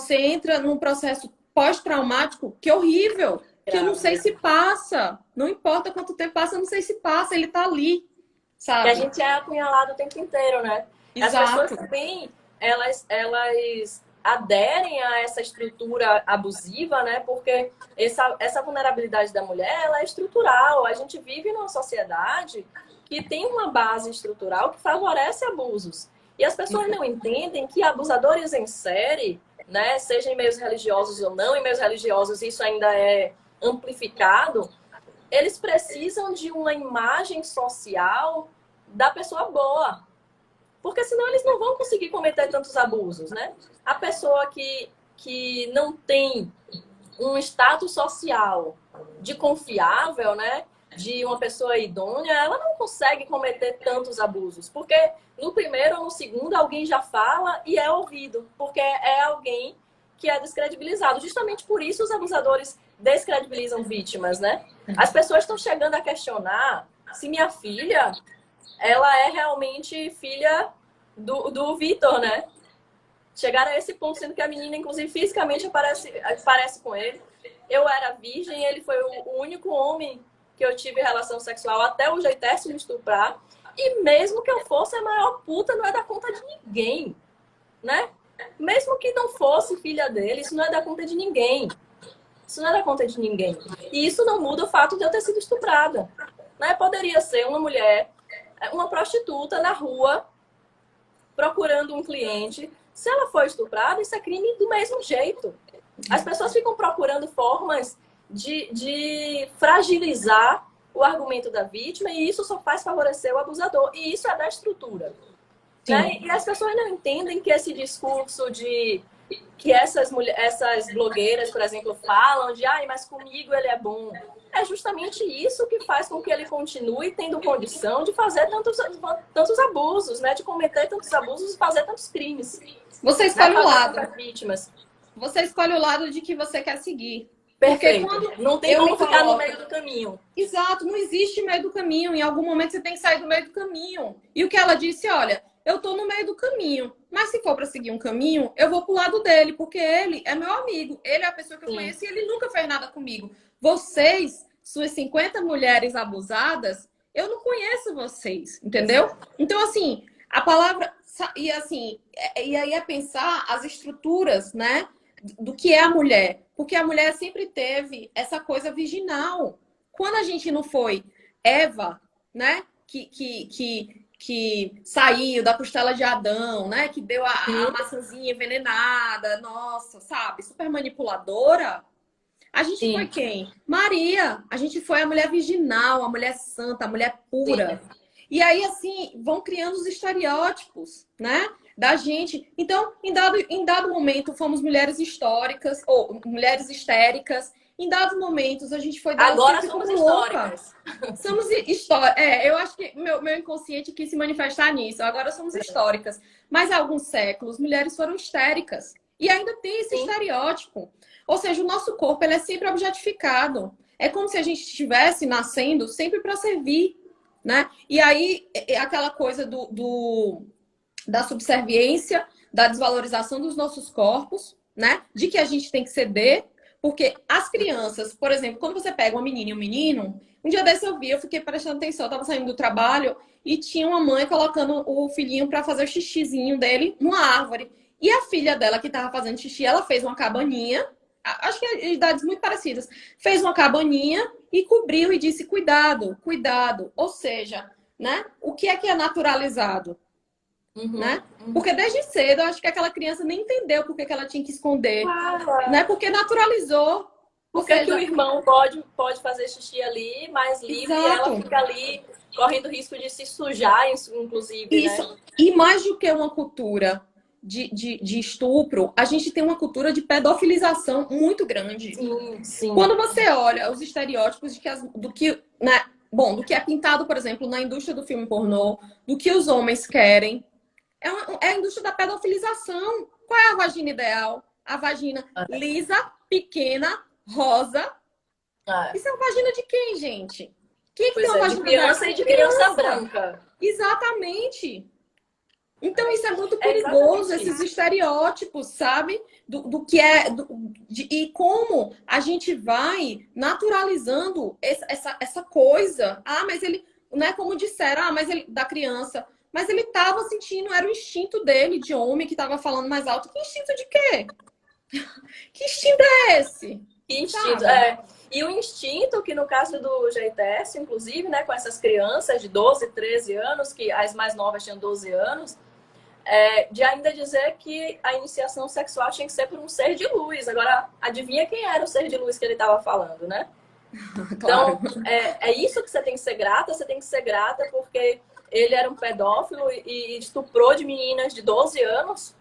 entra num processo pós-traumático que é horrível, que eu não sei se passa. Não importa quanto tempo passa, eu não sei se passa, ele tá ali, que a sabe? gente é apunhalado o tempo inteiro, né? As pessoas Exato. também, elas aderem a essa estrutura abusiva, né? Porque essa vulnerabilidade da mulher, ela é estrutural. A gente vive numa sociedade que tem uma base estrutural que favorece abusos. E as pessoas não entendem que abusadores em série, né, seja em meios religiosos ou não, em meios religiosos isso ainda é amplificado, eles precisam de uma imagem social da pessoa boa. Porque senão eles não vão conseguir cometer tantos abusos, né? A pessoa que não tem um status social de confiável, né? De uma pessoa idônea, ela não consegue cometer tantos abusos. Porque no primeiro ou no segundo alguém já fala e é ouvido. Porque é alguém que é descredibilizado. Justamente por isso os abusadores descredibilizam vítimas, né? As pessoas estão chegando a questionar se minha filha, ela é realmente filha do Vitor, né? Chegaram a esse ponto, sendo que a menina, inclusive, fisicamente parece com ele. Eu era virgem, ele foi o único homem que eu tive relação sexual até o jeitesse me estuprar. E mesmo que eu fosse a maior puta, não é da conta de ninguém, né? Mesmo que não fosse filha dele, isso não é da conta de ninguém. Isso não é da conta de ninguém. E isso não muda o fato de eu ter sido estuprada. Né? Poderia ser uma mulher, uma prostituta na rua, procurando um cliente. Se ela for estuprada, isso é crime do mesmo jeito. As pessoas ficam procurando formas de fragilizar o argumento da vítima e isso só faz favorecer o abusador. E isso é da estrutura. Né? E as pessoas não entendem que esse discurso de que essas blogueiras, por exemplo, falam de mas comigo ele é bom. É justamente isso que faz com que ele continue tendo condição de fazer tantos abusos, né? De cometer tantos abusos e fazer tantos crimes. Você escolhe o lado. Vítimas. Você escolhe o lado de que você quer seguir. Perfeito. Porque quando não tem como ficar no meio do caminho. Exato, não existe meio do caminho. Em algum momento você tem que sair do meio do caminho. E o que ela disse, olha, eu tô no meio do caminho, mas se for para seguir um caminho, eu vou pro lado dele, porque ele é meu amigo, ele é a pessoa que eu conheço e ele nunca fez nada comigo. Vocês, suas 50 mulheres abusadas, eu não conheço vocês, entendeu? Então, assim, a palavra... E assim, e aí é pensar as estruturas, né, do que é a mulher. Porque a mulher sempre teve essa coisa virginal. Quando a gente não foi Eva, né, que saiu da costela de Adão, né? Que deu a maçãzinha envenenada, nossa, sabe? Super manipuladora. A gente foi quem? Maria. A gente foi a mulher virginal, a mulher santa, a mulher pura. Sim. E aí, assim, vão criando os estereótipos, né? Da gente. Então, em dado momento, fomos mulheres históricas, ou mulheres histéricas. Em dados momentos, a gente foi dar agora somos históricas. Somos históricas. Eu acho que meu inconsciente quis se manifestar nisso. Agora somos históricas. Mas há alguns séculos, mulheres foram histéricas. E ainda tem esse estereótipo. Ou seja, o nosso corpo ele é sempre objetificado. É como se a gente estivesse nascendo sempre para servir, né? E aí, aquela coisa da subserviência, da desvalorização dos nossos corpos, né? De que a gente tem que ceder. Porque as crianças, por exemplo, quando você pega uma menina e um menino, um dia desse eu fiquei prestando atenção, eu tava saindo do trabalho e tinha uma mãe colocando o filhinho para fazer o xixizinho dele numa árvore. E a filha dela que tava fazendo xixi, ela fez uma cabaninha, acho que é idades muito parecidas, fez uma cabaninha e cobriu e disse cuidado, cuidado. Ou seja, né? O que é naturalizado? Né? Porque desde cedo, eu acho que aquela criança nem entendeu porque que ela tinha que esconder. Né? Porque naturalizou. Porque que o irmão pode fazer xixi ali, mais livre, e ela fica ali correndo risco de se sujar, inclusive. Isso. Né? E mais do que uma cultura de estupro, a gente tem uma cultura de pedofilização muito grande. Sim. Quando você olha os estereótipos do que é pintado, por exemplo, na indústria do filme pornô, do que os homens querem, é a indústria da pedofilização. Qual é a vagina ideal? a vagina lisa, pequena, rosa. É. Isso é uma vagina de quem, gente? Quem que tem Pois uma é, de vagina criança dessa? e de criança branca. Exatamente. Então, isso é muito É perigoso, exatamente esses isso. estereótipos, sabe? Do que é. E como a gente vai naturalizando essa coisa. Ah, mas ele. Não é como disseram, ah, mas ele. Da criança. Mas ele estava sentindo, era o instinto dele, de homem, que estava falando mais alto. Que instinto de quê? Que instinto é esse? Que instinto. Sabe? É. E o instinto, que no caso do GTS, inclusive, né, com essas crianças de 12, 13 anos, que as mais novas tinham 12 anos, de ainda dizer que a iniciação sexual tinha que ser por um ser de luz. Agora, adivinha quem era o ser de luz que ele estava falando, né? Claro. Então, é isso que você tem que ser grata. Você tem que ser grata porque ele era um pedófilo e estuprou de meninas de 12 anos.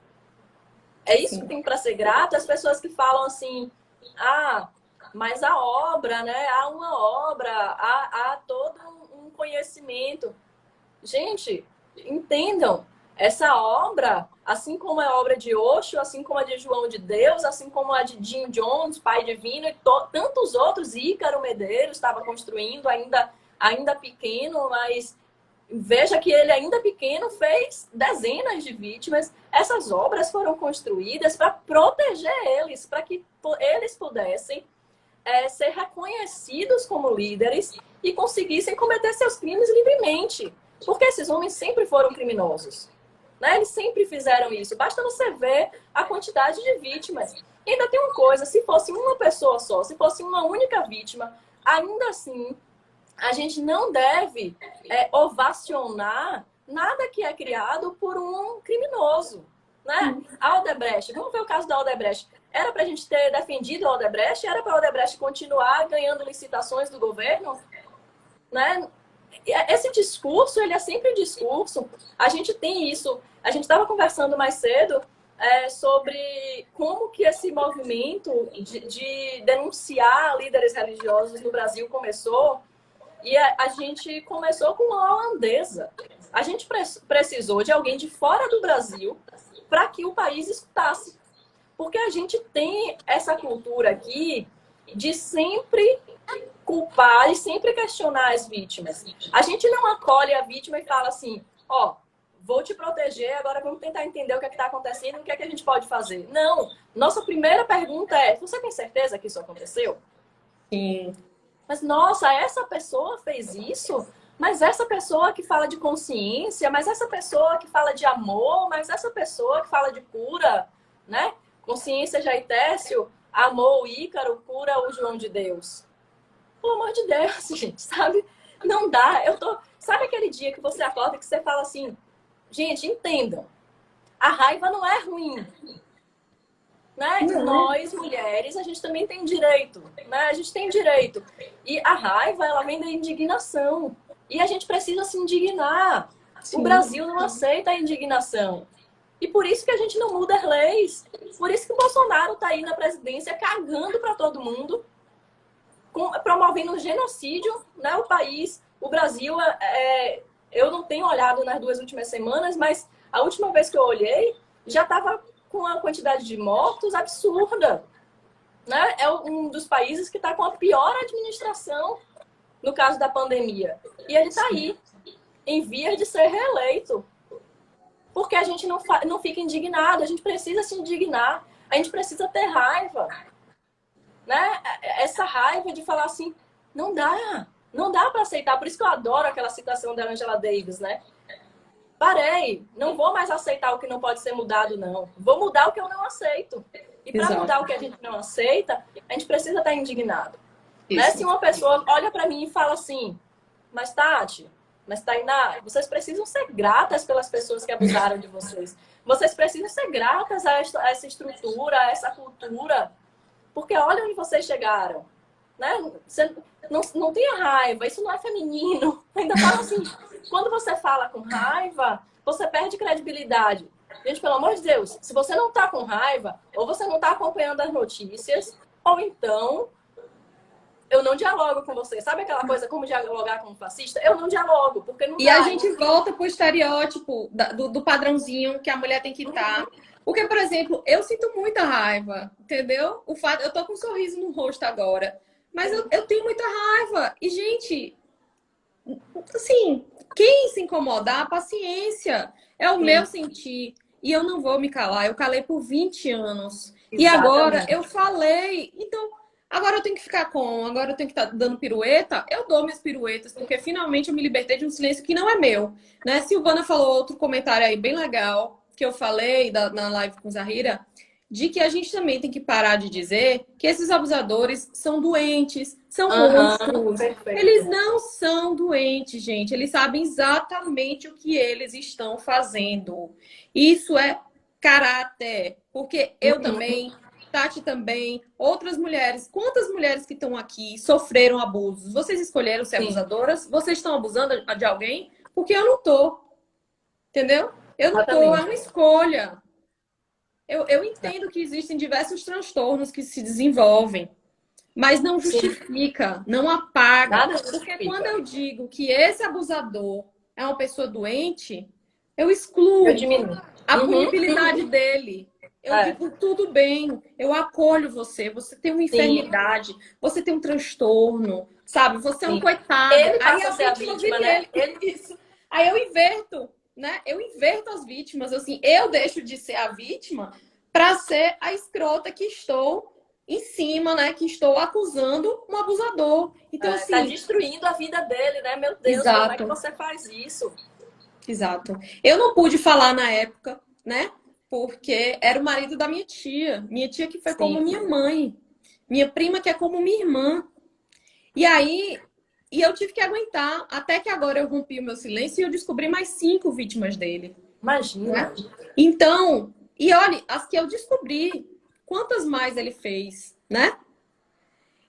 É isso que Sim. tem para ser grata. As pessoas que falam assim, ah, mas a obra, né? Há uma obra, há todo um conhecimento. Gente, entendam, essa obra, assim como a obra de Osho, assim como a de João de Deus, assim como a de Jim Jones, Pai Divino, e tantos outros, Ícaro Medeiros estava construindo, ainda pequeno, mas veja que ele ainda pequeno fez dezenas de vítimas. Essas obras foram construídas para proteger eles, para que eles pudessem ser reconhecidos como líderes e conseguissem cometer seus crimes livremente. Porque esses homens sempre foram criminosos. Né? Eles sempre fizeram isso. Basta você ver a quantidade de vítimas. E ainda tem uma coisa, se fosse uma pessoa só, se fosse uma única vítima, ainda assim, a gente não deve ovacionar nada que é criado por um criminoso. Né? A Odebrecht, vamos ver o caso da Odebrecht. Era para a gente ter defendido a Odebrecht? Era para a Odebrecht continuar ganhando licitações do governo? Né? Esse discurso, ele é sempre discurso. A gente tem isso. A gente estava conversando mais cedo sobre como que esse movimento de denunciar líderes religiosos no Brasil começou. E a gente começou com uma holandesa. A gente precisou de alguém de fora do Brasil para que o país escutasse. Porque a gente tem essa cultura aqui de sempre culpar e sempre questionar as vítimas. A gente não acolhe a vítima e fala assim, ó, vou te proteger, agora vamos tentar entender o que é que está acontecendo e o que é que a gente pode fazer. Não, nossa primeira pergunta é, você tem certeza que isso aconteceu? Sim. Mas, nossa, essa pessoa fez isso? Mas essa pessoa que fala de consciência, mas essa pessoa que fala de amor, mas essa pessoa que fala de cura, né? Consciência Jaitécio, amor o Ícaro, cura o João de Deus. Pelo amor de Deus, gente, sabe? Não dá. Sabe aquele dia que você acorda que você fala assim, gente, entendam, a raiva não é ruim. Né? Não. Nós, mulheres, a gente também tem direito, né? A gente tem direito. E a raiva, ela vem da indignação. E a gente precisa se indignar. Sim. O Brasil não aceita a indignação. E por isso que a gente não muda as leis. Por isso que o Bolsonaro está aí na presidência cagando para todo mundo, promovendo um genocídio, né? O país, o Brasil, eu não tenho olhado nas 2 últimas semanas, mas a última vez que eu olhei, já estava com uma quantidade de mortos absurda. Né? É um dos países que está com a pior administração no caso da pandemia. E ele está aí, em vias de ser reeleito. Porque a gente não fica indignado, a gente precisa se indignar, a gente precisa ter raiva. Né? Essa raiva de falar assim, não dá para aceitar. Por isso que eu adoro aquela citação da Angela Davis, né? Parei, não vou mais aceitar o que não pode ser mudado, não. Vou mudar o que eu não aceito. E para mudar o que a gente não aceita, a gente precisa estar indignado. Né? Se uma pessoa olha para mim e fala assim, mas Tati, mas Tainá, vocês precisam ser gratas pelas pessoas que abusaram de vocês. Vocês precisam ser gratas a essa estrutura, a essa cultura. Porque olha onde vocês chegaram. Né? Você não tenha raiva, isso não é feminino. Ainda fala assim, quando você fala com raiva, você perde credibilidade. Gente, pelo amor de Deus, se você não tá com raiva, ou você não tá acompanhando as notícias, ou então eu não dialogo com você. Sabe aquela coisa, como dialogar com um fascista? Eu não dialogo, porque não E dá. a gente volta pro estereótipo do padrãozinho que a mulher tem que estar. Porque, por exemplo, eu sinto muita raiva, entendeu? O fato, eu tô com um sorriso no rosto agora, mas eu tenho muita raiva. E, gente, assim, quem se incomodar, paciência. É o meu Sim, sentir. E eu não vou me calar. Eu calei por 20 anos. E agora eu exatamente. falei. Então, agora eu tenho que ficar como? Agora eu tenho que estar dando pirueta? Eu dou minhas piruetas, porque finalmente eu me libertei de um silêncio que não é meu. Né? Silvana falou outro comentário aí bem legal, que eu falei na live com Zahira, de que a gente também tem que parar de dizer que esses abusadores são doentes, são Aham, monstros. Eles perfeito. não são doentes, gente. Eles sabem exatamente o que eles estão fazendo. Isso é caráter. Porque eu Uhum, também, Tati também, outras mulheres. Quantas mulheres que estão aqui sofreram abusos? Vocês escolheram ser sim, abusadoras? Vocês estão abusando de alguém? Porque eu não tô, entendeu? Eu não tô. É exatamente. uma escolha. Eu entendo que existem diversos transtornos que se desenvolvem. Mas não Sim, justifica, não apaga. nada Porque quando justifica. eu digo que esse abusador é uma pessoa doente, eu Eu excluo diminuo. a Uhum, punibilidade dele. Eu é, digo, tudo bem, eu acolho você, você tem uma sim, enfermidade, você tem um transtorno, sabe? Você é um sim. coitado. Ele Aí passa a a ser a vítima vira vítima, né? ele. Ele, Isso. Aí eu inverto, né? Eu inverto as vítimas, assim, eu deixo de ser a vítima para ser a escrota que estou em cima, né? Que estou acusando um abusador. Então, tá assim, destruindo a vida dele, né? Meu Deus, como é que exato, você faz isso? exato. Eu não pude falar na época, né? Porque era o marido da minha tia. Minha tia que foi como Sim. minha mãe. Minha prima que é como minha irmã. E aí, eu tive que aguentar. Até que agora eu rompi o meu silêncio e eu descobri mais 5 vítimas dele, né? Imagina. Então, e olha, as que eu descobri, quantas mais ele fez, né?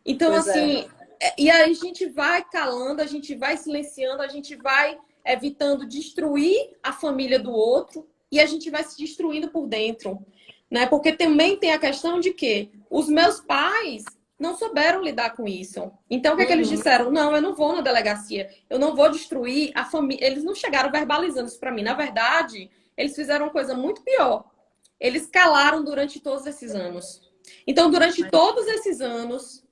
Então, Pois é. assim, e aí a gente vai calando, a gente vai silenciando, a gente vai evitando destruir a família do outro e a gente vai se destruindo por dentro, né? Porque também tem a questão de que os meus pais não souberam lidar com isso. Então, o que é que eles Uhum. disseram? Não, eu não vou na delegacia, eu não vou destruir a família. Eles não chegaram verbalizando isso para mim. Na verdade, eles fizeram uma coisa muito pior. Eles calaram durante todos esses anos. Então, durante todos esses anos,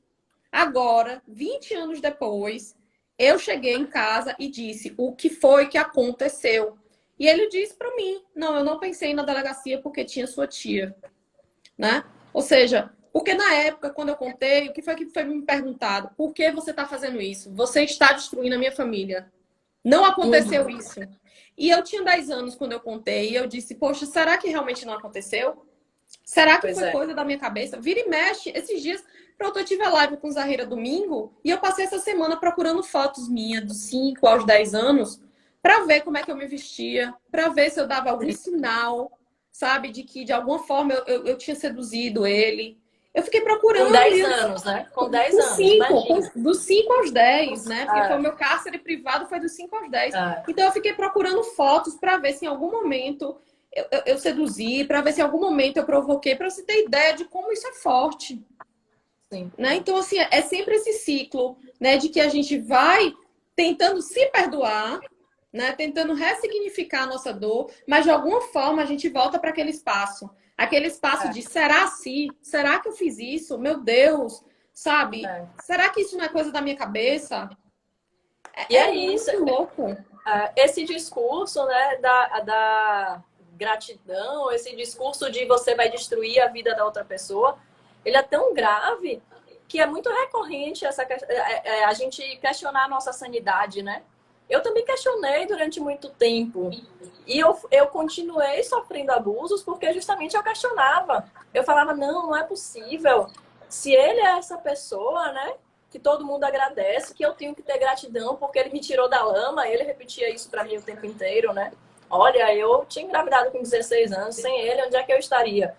agora, 20 anos depois, eu cheguei em casa e disse o que foi que aconteceu. E ele disse para mim: não, eu não pensei na delegacia porque tinha sua tia, né? Ou seja, porque na época, quando eu contei, o que foi me perguntado? Por que você está fazendo isso? Você está destruindo a minha família. Não aconteceu Uhum. isso. E eu tinha 10 anos quando eu contei, e eu disse: poxa, será que realmente não aconteceu? Será que Pois foi é. coisa da minha cabeça? Vira e mexe. Esses dias, pronto, eu tive a live com Zahira domingo e eu passei essa semana procurando fotos minhas dos 5 aos 10 anos para ver como é que eu me vestia, para ver se eu dava algum sinal, sabe, de que de alguma forma eu tinha seduzido ele. Eu fiquei Com procurando 10 e anos, né? Com 10 com anos, 5, imagina. dos 5 aos 10, né? Porque foi o Ah, meu cárcere privado, foi dos 5 aos 10. ah, Então eu fiquei procurando fotos para ver se em algum momento eu seduzi, para ver se em algum momento eu provoquei, para você ter ideia de como isso é forte, sim. né? Então, assim, é sempre esse ciclo, né, de que a gente vai tentando se perdoar, né, tentando ressignificar a nossa dor, mas de alguma forma a gente volta para aquele espaço É, de será se? Será que eu fiz isso? Meu Deus, sabe? é. Será que isso não é coisa da minha cabeça? E É é isso. muito louco. Esse discurso, né, da gratidão, esse discurso de você vai destruir a vida da outra pessoa, ele é tão grave que é muito recorrente a gente questionar a nossa sanidade, né? Eu também questionei durante muito tempo. E eu continuei sofrendo abusos porque justamente eu questionava. Eu falava, não, não é possível. Se ele é essa pessoa, né? Que todo mundo agradece, que eu tenho que ter gratidão porque ele me tirou da lama, ele repetia isso para mim o tempo inteiro, né? Olha, eu tinha engravidado com 16 anos, sem ele, onde é que eu estaria?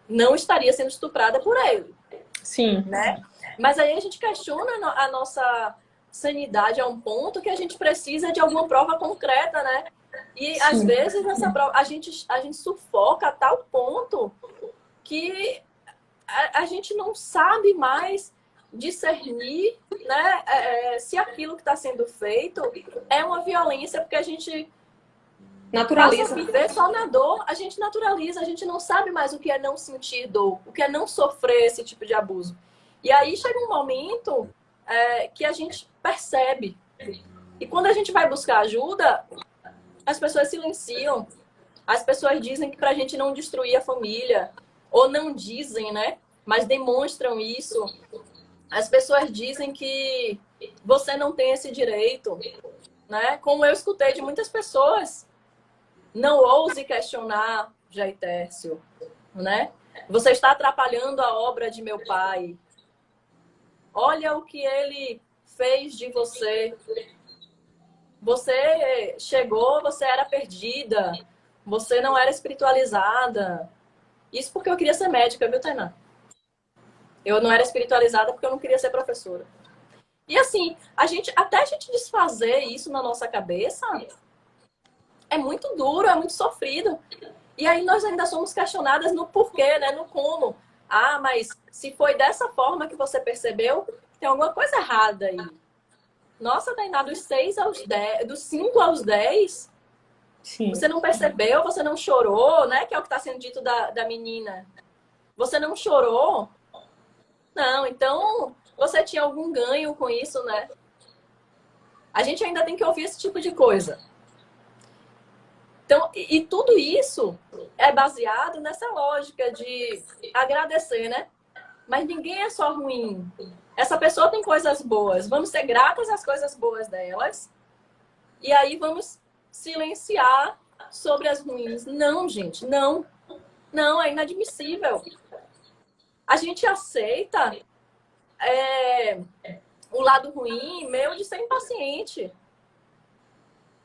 Não estaria sendo estuprada por ele, Sim, né? Mas aí a gente questiona a nossa sanidade a um ponto que a gente precisa de alguma prova concreta, né? E às sim. vezes essa prova a gente sufoca a tal ponto que a gente não sabe mais discernir, né, se aquilo que está sendo feito é uma violência, porque a gente Passa a Naturaliza. viver só na dor, a gente naturaliza, a gente não sabe mais o que é não sentir dor, o que é não sofrer esse tipo de abuso. E aí chega um momento que a gente percebe. E quando a gente vai buscar ajuda, as pessoas silenciam. As pessoas dizem que pra gente não destruir a família. Ou não dizem, né? Mas demonstram isso. As pessoas dizem que você não tem esse direito, né? Como eu escutei de muitas pessoas. Não ouse questionar, Jair Tércio, né? Você está atrapalhando a obra de meu pai. Olha o que ele fez de você. Você chegou, você era perdida. Você não era espiritualizada. Isso porque eu queria ser médica, viu, Tainá? Eu não era espiritualizada porque eu não queria ser professora. E assim, até a gente desfazer isso na nossa cabeça, é muito duro, é muito sofrido. E aí nós ainda somos questionadas no porquê, né? No como. Ah, mas se foi dessa forma que você percebeu, tem alguma coisa errada aí. Nossa, Tainá, dos 6 aos 10, dos 5 aos 10, Sim. você não percebeu, você não chorou, né? Que é o que está sendo dito da menina. Você não chorou? Não, então você tinha algum ganho com isso, né? A gente ainda tem que ouvir esse tipo de coisa. Então, e tudo isso é baseado nessa lógica de agradecer, né? Mas ninguém é só ruim. Essa pessoa tem coisas boas. Vamos ser gratas às coisas boas delas. E aí vamos silenciar sobre as ruins. Não, gente, não. Não, é inadmissível. A gente aceita o lado ruim meu de ser impaciente.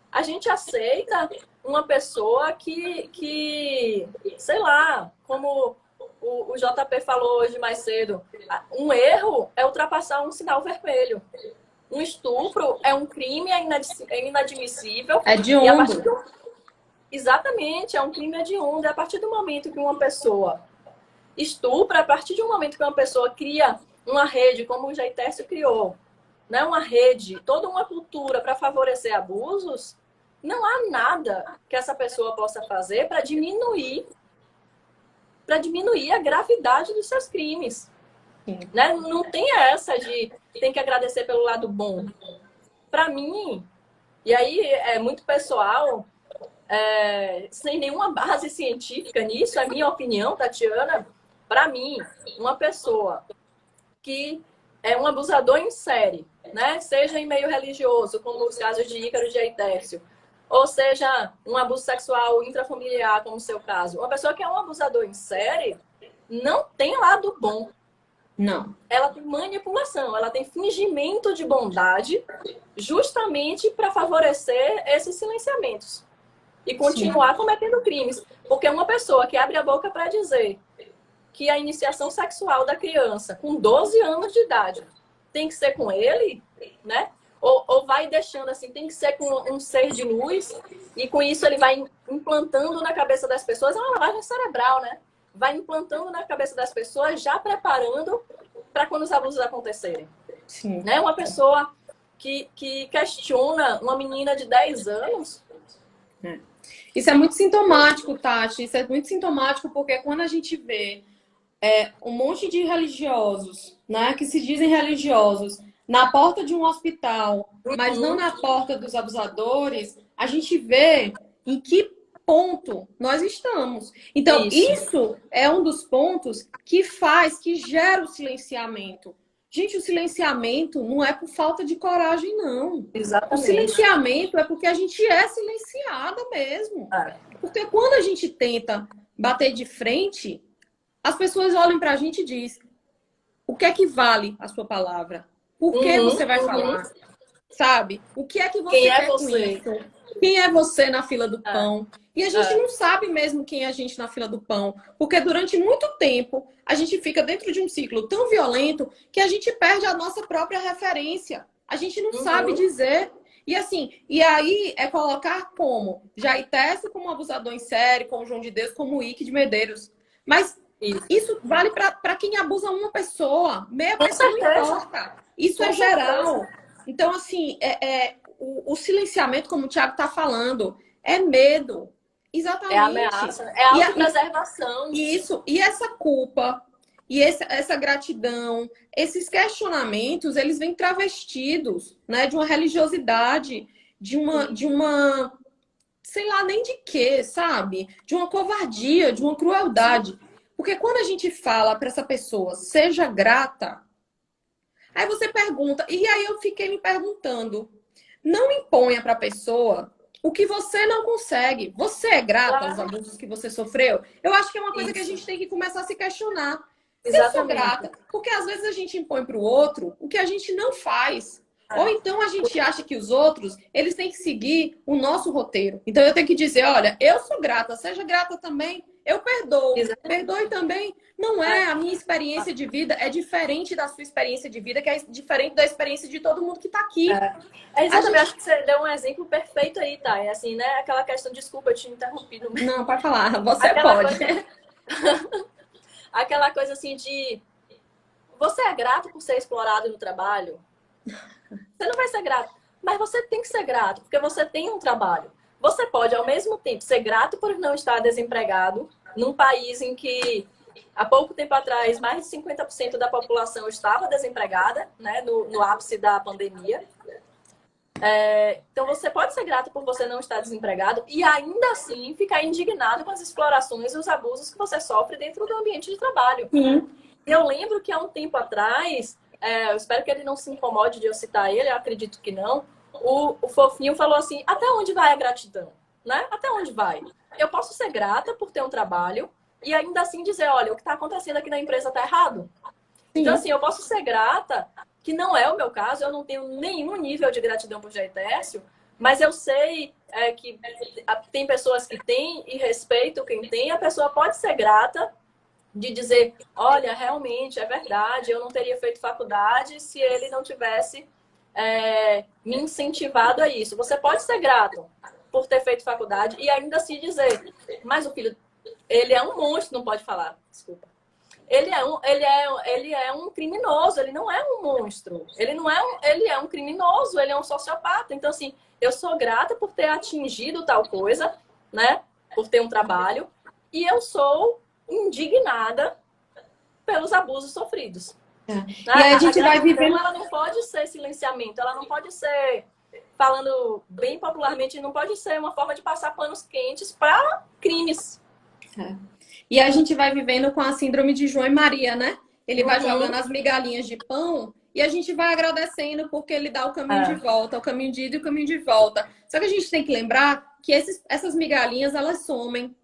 A gente aceita uma pessoa que sei lá, como o JP falou hoje mais cedo, um erro é ultrapassar um sinal vermelho. Um estupro é um crime, é inadmissível. É de E a partir ombro. exatamente, é um crime hediondo. E a partir do momento que uma pessoa estupra, a partir de um momento que uma pessoa cria uma rede, como o Jair Tércio criou, né? Uma rede, toda uma cultura para favorecer abusos, não há nada que essa pessoa possa fazer para diminuir a gravidade dos seus crimes. Né? Não tem essa de tem que agradecer pelo lado bom. Para mim, e aí é muito pessoal, sem nenhuma base científica nisso, é a minha opinião, Tatiana. Para mim, uma pessoa que é um abusador em série, né? Seja em meio religioso, como os casos de Ícaro e de Eitércio, ou seja, um abuso sexual intrafamiliar, como o seu caso. Uma pessoa que é um abusador em série não tem lado bom. Não. Ela tem manipulação, ela tem fingimento de bondade, justamente para favorecer esses silenciamentos e continuar cometendo crimes. Porque uma pessoa que abre a boca para dizer que a iniciação sexual da criança com 12 anos de idade tem que ser com ele, né? Ou vai deixando assim, tem que ser com um ser de luz, e com isso ele vai implantando na cabeça das pessoas, é uma lavagem cerebral, né? Vai implantando na cabeça das pessoas, já preparando para quando os abusos acontecerem. Sim. Né? Uma pessoa que questiona uma menina de 10 anos. Isso é muito sintomático, Tati. Isso é muito sintomático porque quando a gente vê um monte de religiosos, né, que se dizem religiosos, na porta de um hospital, mas não na porta dos abusadores, a gente vê em que ponto nós estamos. Então, isso é um dos pontos que gera o silenciamento. Gente, o silenciamento não é por falta de coragem, não. Exatamente. O silenciamento é porque a gente é silenciada mesmo. Porque quando a gente tenta bater de frente, as pessoas olham pra gente e dizem: o que é que vale a sua palavra? Por que você vai falar? Sabe? O que é que você quer com isso? Quem é você na fila do pão? E a gente não sabe mesmo quem é a gente na fila do pão. Porque durante muito tempo, a gente fica dentro de um ciclo tão violento que a gente perde a nossa própria referência. A gente não sabe dizer. E assim, e aí é colocar como Jair Tércio como abusador em série, como João de Deus, como Ike de Medeiros. Mas isso vale para quem abusa uma pessoa. Meia pessoa não importa. Isso é geral. Então, assim, o silenciamento, como o Thiago está falando, É medo. É Exatamente. ameaça, é E, autopreservação. isso, e essa culpa, e essa gratidão, esses questionamentos, eles vêm travestidos, né, de uma religiosidade, de uma, sei lá, nem de quê, sabe? De uma covardia, de uma crueldade. Porque quando a gente fala para essa pessoa, seja grata, aí você pergunta, e aí eu fiquei me perguntando, não imponha para a pessoa o que você não consegue. Você é grata aos Claro, abusos que você sofreu? Eu acho que é uma coisa que a isso, gente tem que começar a se questionar. Se eu sou exatamente. grata, porque às vezes a gente impõe para o outro o que a gente não faz. Ou É, então a gente acha que os outros, eles têm que seguir o nosso roteiro. Então eu tenho que dizer, olha, eu sou grata, seja grata também, eu perdoo. exatamente. Perdoe também. Não é, a minha experiência de vida é diferente da sua experiência de vida, que é diferente da experiência de todo mundo que está aqui. A Exatamente, gente. acho que você deu um exemplo perfeito aí, tá? É assim, né? Aquela questão, desculpa, eu te interrompi no meio. Não, pode falar, você Aquela pode. coisa, aquela coisa assim de você é grato por ser explorado no trabalho? Você não vai ser grato, mas você tem que ser grato, porque você tem um trabalho. Você pode, ao mesmo tempo, ser grato por não estar desempregado num país em que, há pouco tempo atrás, mais de 50% da população estava desempregada, né, no ápice da pandemia. Então, você pode ser grato por você não estar desempregado e ainda assim ficar indignado com as explorações e os abusos que você sofre dentro do ambiente de trabalho. Sim. Eu lembro que há um tempo atrás, eu espero que ele não se incomode de eu citar ele, eu acredito que não, o Fofinho falou assim, até onde vai a gratidão? Né? Até onde vai? Eu posso ser grata por ter um trabalho e ainda assim dizer, olha, o que está acontecendo aqui na empresa está errado. Então, Sim. assim, eu posso ser grata, que não é o meu caso, eu não tenho nenhum nível de gratidão por Jair Tércio, mas eu sei que tem pessoas que têm e respeito quem tem, a pessoa pode ser grata de dizer, olha, realmente é verdade, eu não teria feito faculdade se ele não tivesse me incentivado a isso. Você pode ser grato por ter feito faculdade e ainda assim dizer, mas o filho, ele é um monstro, não pode falar, desculpa. Ele é um criminoso, ele não é um monstro. Ele é um criminoso, ele é um sociopata. Então, assim, eu sou grata por ter atingido tal coisa, né? Por ter um trabalho. E eu sou indignada pelos abusos sofridos. E aí a A gente vai gratidão, vivendo. ela não pode ser silenciamento, ela não pode ser, falando bem popularmente, não pode ser uma forma de passar panos quentes para crimes. É. E a gente vai vivendo com a síndrome de João e Maria, né? Ele vai jogando Uhum. as migalhinhas de pão e a gente vai agradecendo porque ele dá o caminho de volta, o caminho de ida e o caminho de volta. Só que a gente tem que lembrar que essas migalhinhas, elas somem.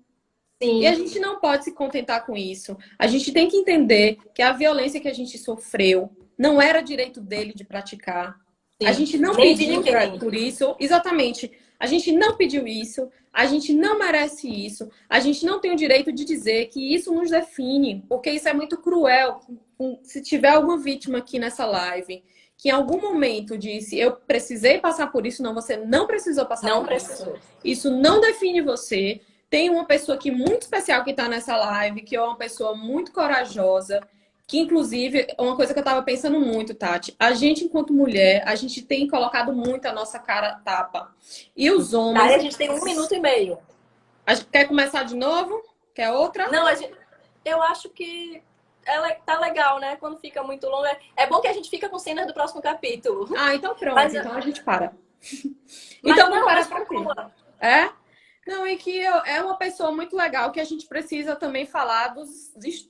E a Sim, gente não pode se contentar com isso. A gente tem que entender que a violência que a gente sofreu não era direito dele de praticar. A sim. gente não Nem de pediu ninguém. por isso, exatamente. A gente não pediu isso, a gente não merece isso, a gente não tem o direito de dizer que isso nos define, porque isso é muito cruel. Se tiver alguma vítima aqui nessa live que em algum momento disse eu precisei passar por isso, não, você não precisou passar Não por isso. precisou. Isso não define você. Tem uma pessoa aqui muito especial que está nessa live, que é uma pessoa muito corajosa, que inclusive, é uma coisa que eu estava pensando muito, Tati, a gente enquanto mulher, a gente tem colocado muito a nossa cara a tapa. E os Aí homens, a gente tem 1 minuto e meio. a gente quer começar de novo? Quer outra? Não, eu acho que ela tá legal, né? Quando fica muito longo. É bom que a gente fica com cenas do próximo capítulo. Ah, então pronto, Mas, então a gente para. mas Então vamos não, parar mas por aqui. conclua. É? Não, e que é uma pessoa muito legal que a gente precisa também falar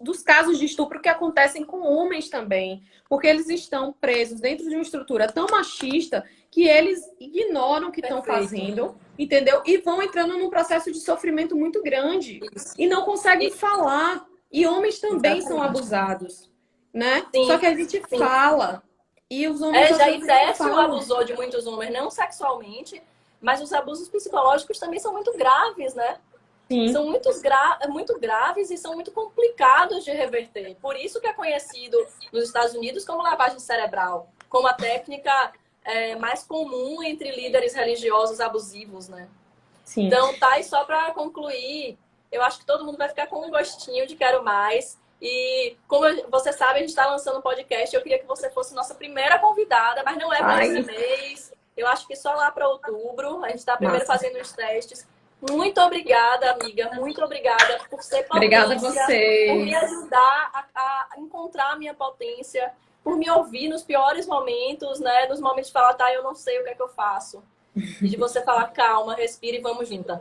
dos casos de estupro que acontecem com homens também. Porque eles estão presos dentro de uma estrutura tão machista que eles ignoram o que estão Perfeito. fazendo, entendeu? E vão entrando num processo de sofrimento muito grande. Isso. E não conseguem falar. E homens também são Exatamente. abusados, né? Só Sim, que a gente sim. fala. E os homens às Jair vezes não Tércio falam. abusou de muitos homens, não sexualmente, mas os abusos psicológicos também são muito graves, né? Sim, São muito graves e são muito complicados de reverter. Por isso que é conhecido nos Estados Unidos como lavagem cerebral, como a técnica mais comum entre líderes religiosos abusivos, né? sim. Então, tá, e só para concluir, eu acho que todo mundo vai ficar com um gostinho de quero mais. E como você sabe, a gente está lançando um podcast. Eu queria que você fosse nossa primeira convidada, mas não é para esse Ai, mês. Eu acho que só lá para outubro. A gente está primeiro massa. fazendo os testes. Muito obrigada, amiga. Muito obrigada por ser Obrigada a potência, por me vocês. ajudar a encontrar a minha potência, por me ouvir nos piores momentos, né? Nos momentos de falar, tá, eu não sei o que é que eu faço. E de você falar, calma, respira e vamos juntas.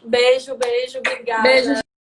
Beijo, beijo, obrigada. Beijo,